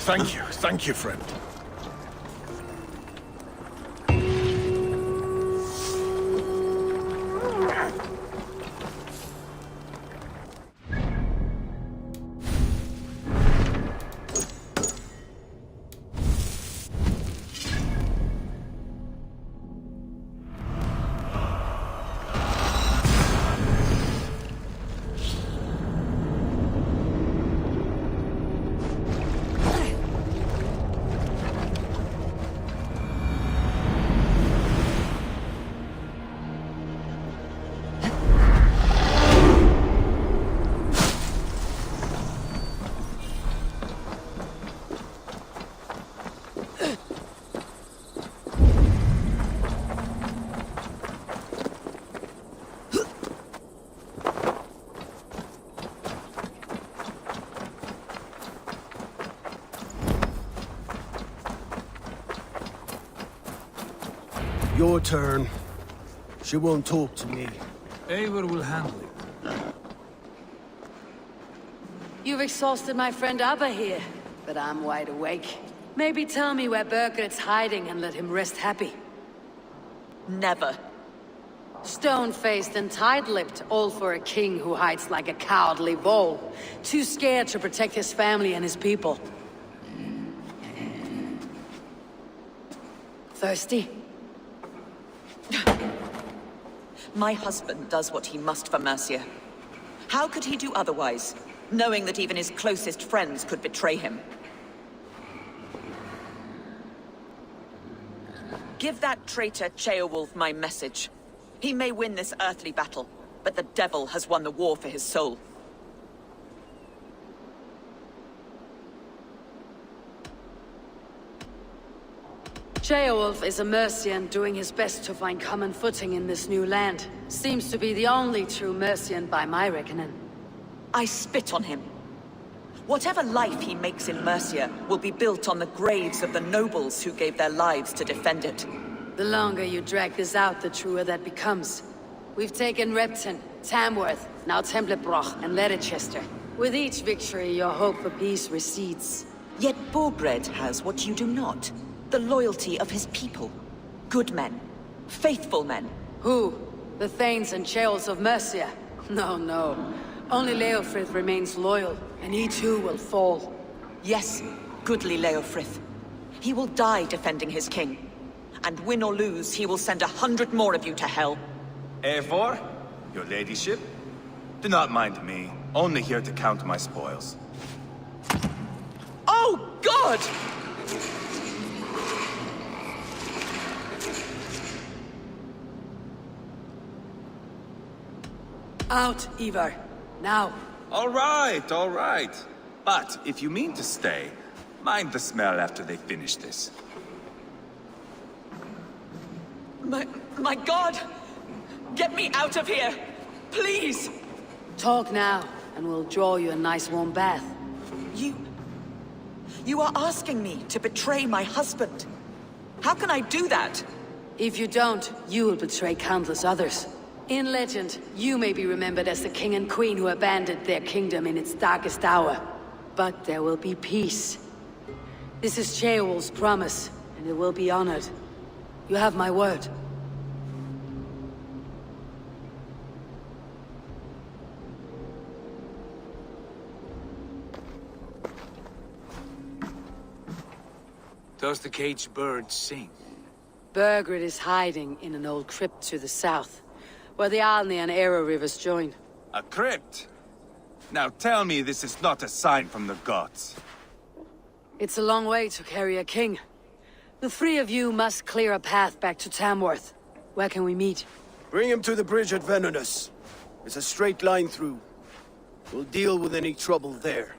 Thank you, friend. Your turn. She won't talk to me. Eivor will handle it. You've exhausted my friend Abba here, but I'm wide awake. Maybe tell me where Bergred's hiding and let him rest happy. Never. Stone-faced and tight-lipped, all for a king who hides like a cowardly bull. Too scared to protect his family and his people. Thirsty? My husband does what he must for Mercia. How could he do otherwise, knowing that even his closest friends could betray him? Give that traitor Ceolwulf my message. He may win this earthly battle, but the devil has won the war for his soul. Ceolwulf is a Mercian doing his best to find common footing in this new land. Seems to be the only true Mercian by my reckoning. I spit on him. Whatever life he makes in Mercia will be built on the graves of the nobles who gave their lives to defend it. The longer you drag this out, the truer that becomes. We've taken Repton, Tamworth, now Templebroch and Leicester. With each victory, your hope for peace recedes. Yet Borgred has what you do not. The loyalty of his people. Good men. Faithful men. Who? The Thanes and Churls of Mercia? No, no. Only Leofrith remains loyal, and he too will fall. Yes, goodly Leofrith. He will die defending his king. And win or lose, he will send 100 more of you to hell. Eivor, your ladyship? Do not mind me. Only here to count my spoils. Oh, God! Out, Ivar. Now. All right. But if you mean to stay, mind the smell after they finish this. My God! Get me out of here! Please! Talk now, and we'll draw you a nice warm bath. You are asking me to betray my husband. How can I do that? If you don't, you will betray countless others. In legend, you may be remembered as the king and queen who abandoned their kingdom in its darkest hour. But there will be peace. This is Ceolwulf's promise, and it will be honored. You have my word. Does the caged bird sing? Bergred is hiding in an old crypt to the south, where the Alni and Era rivers join. A crypt? Now tell me this is not a sign from the gods. It's a long way to carry a king. The three of you must clear a path back to Tamworth. Where can we meet? Bring him to the bridge at Venonus. It's a straight line through. We'll deal with any trouble there.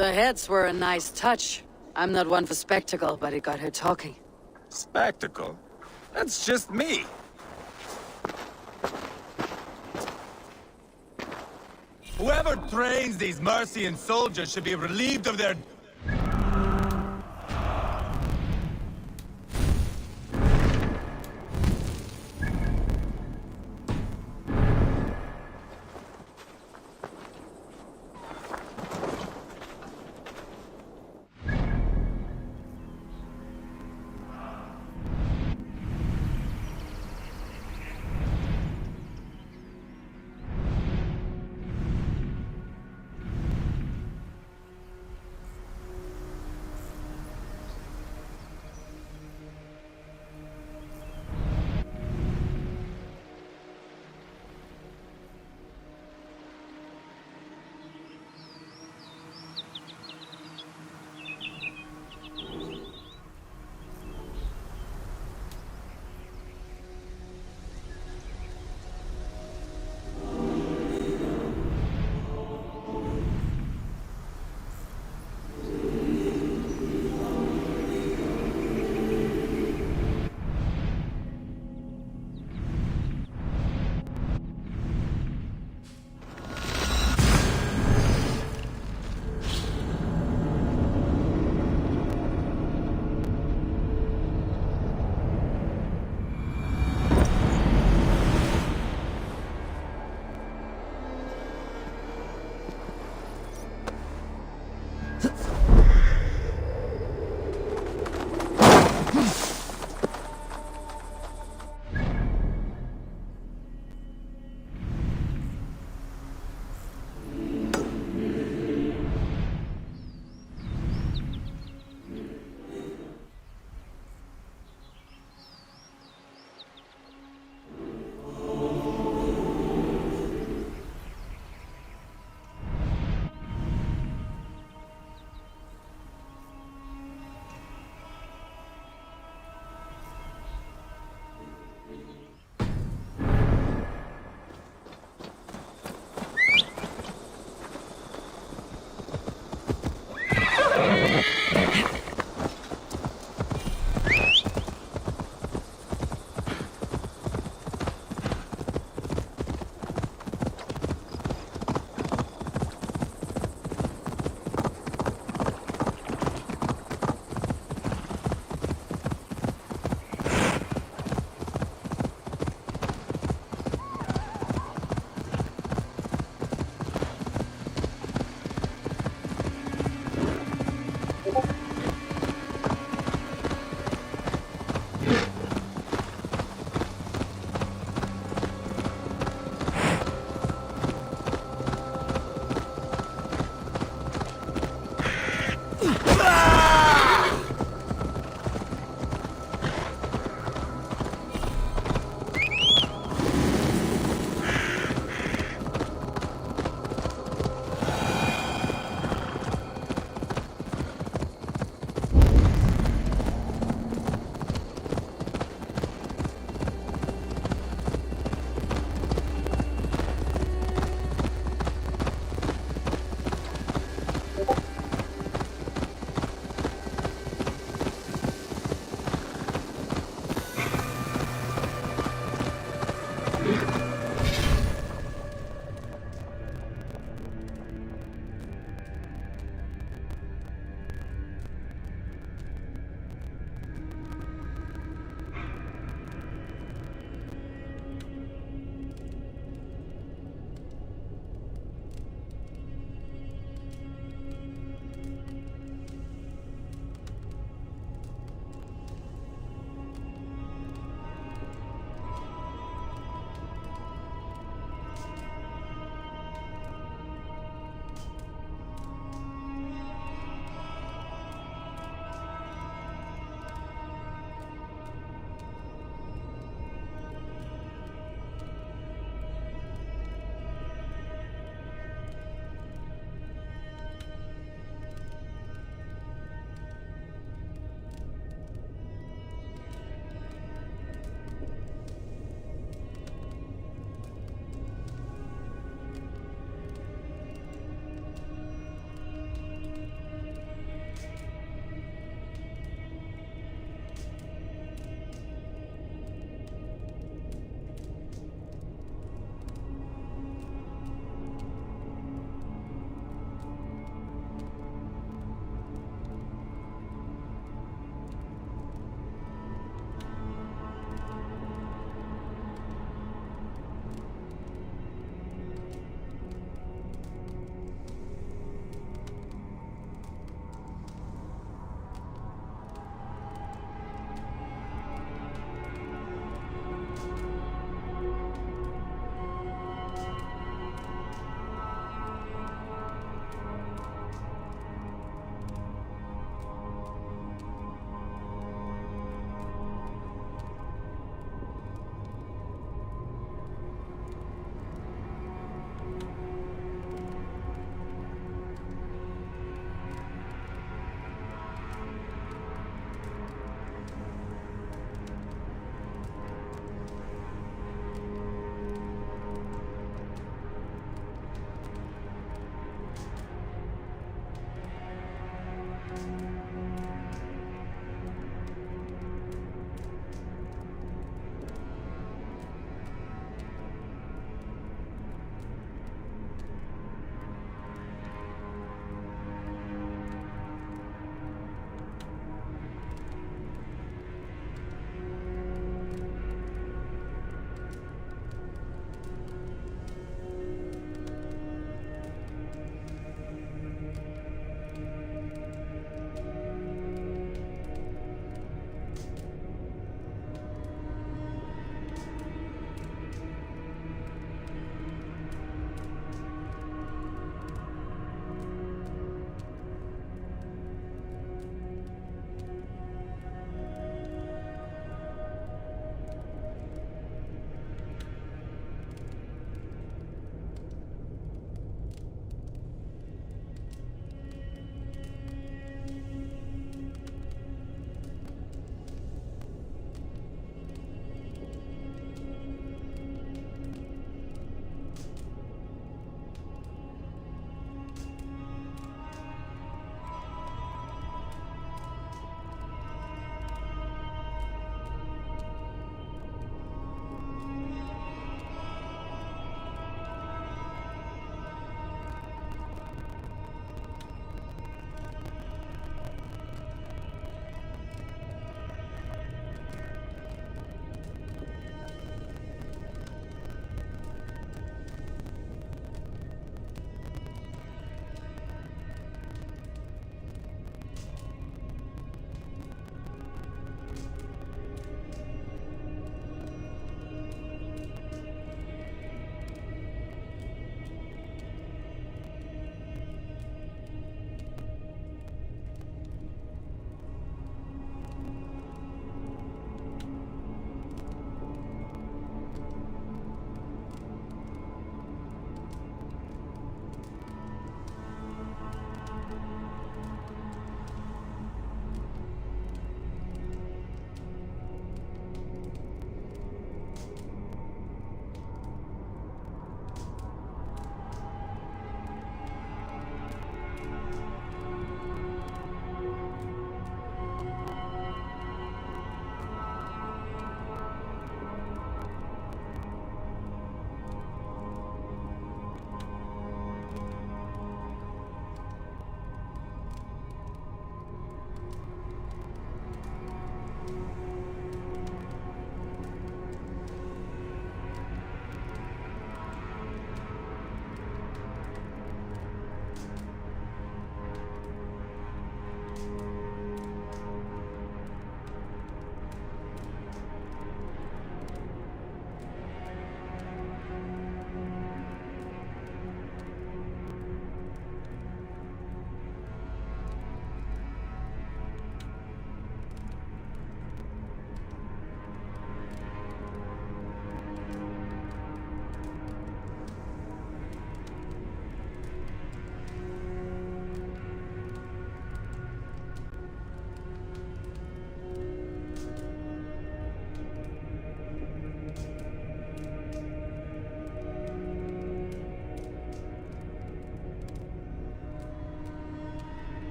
The heads were a nice touch. I'm not one for spectacle, but it got her talking. Spectacle? That's just me. Whoever trains these Mercian soldiers should be relieved of their...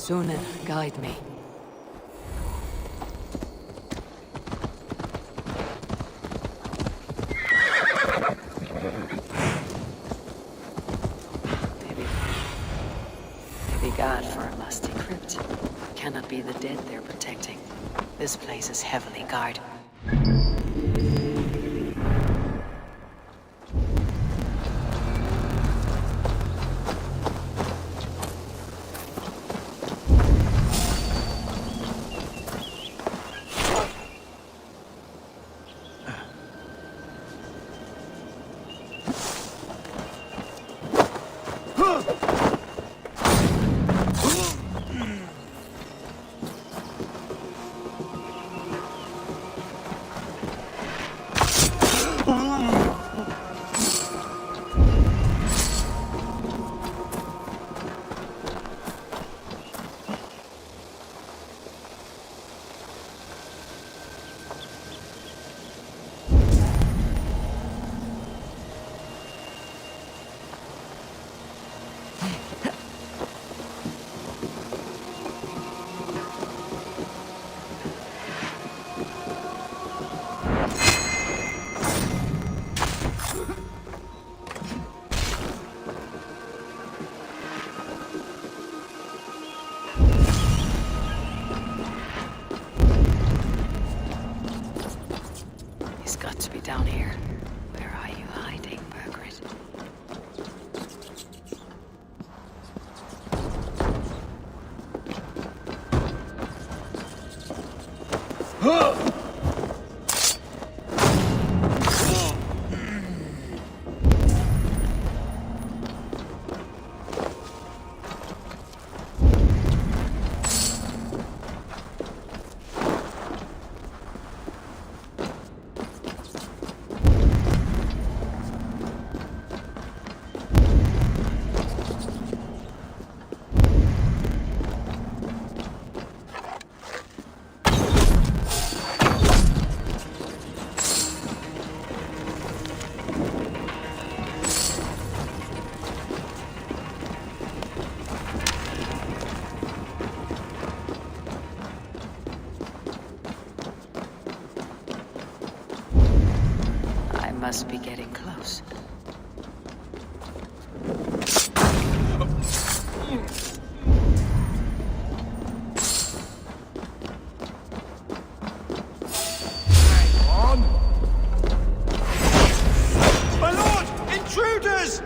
Sooner, guide me. Maybe God for a lusty crypt. Cannot be the dead they're protecting. This place is heavily guarded. He's got to be down here. Where are you hiding, Birgit? Must be getting close. My lord! Intruders!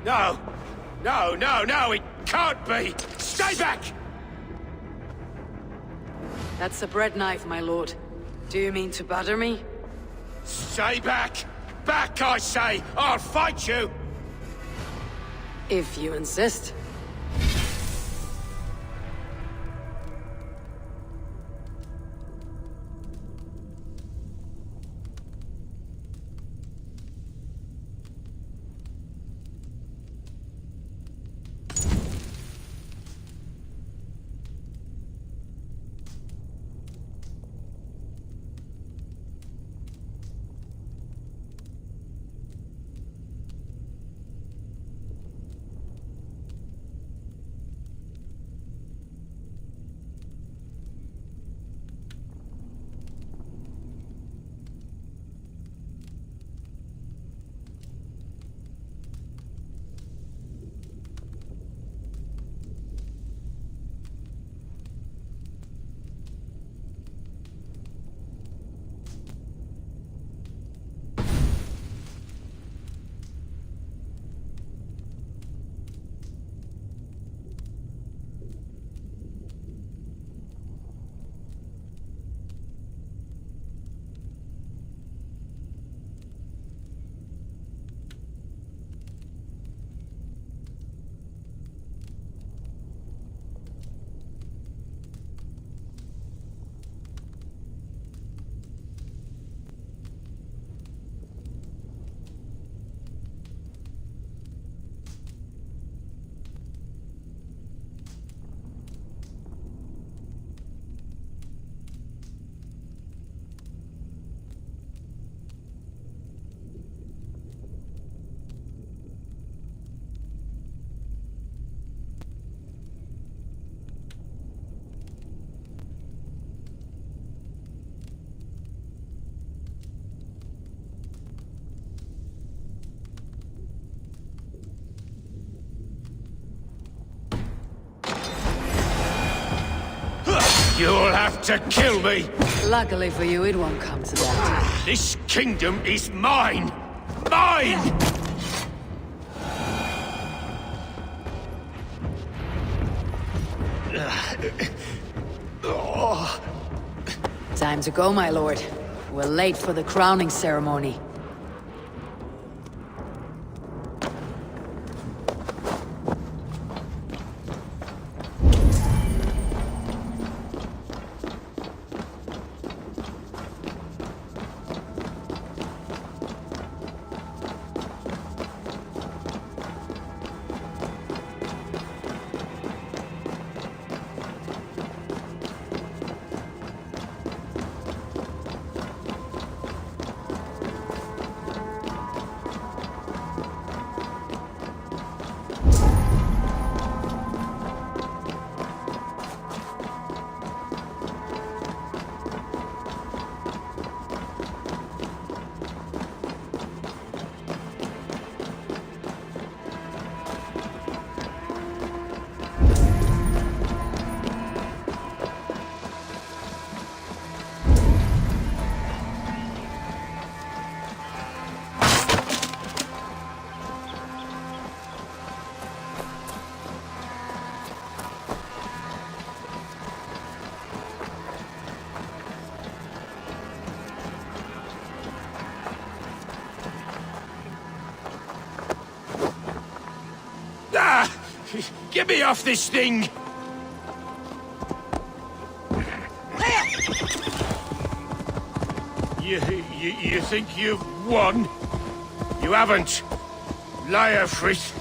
No! No, no, no! It can't be! Stay back! That's a bread knife, my lord. Do you mean to butter me? Stay back! Back, I say! I'll fight you! If you insist. have to kill me! Luckily for you, it won't come to that. This kingdom is mine! Mine! Time to go, my lord. We're late for the crowning ceremony. Get me off this thing! You think you've won? You haven't. Liar, Frisk.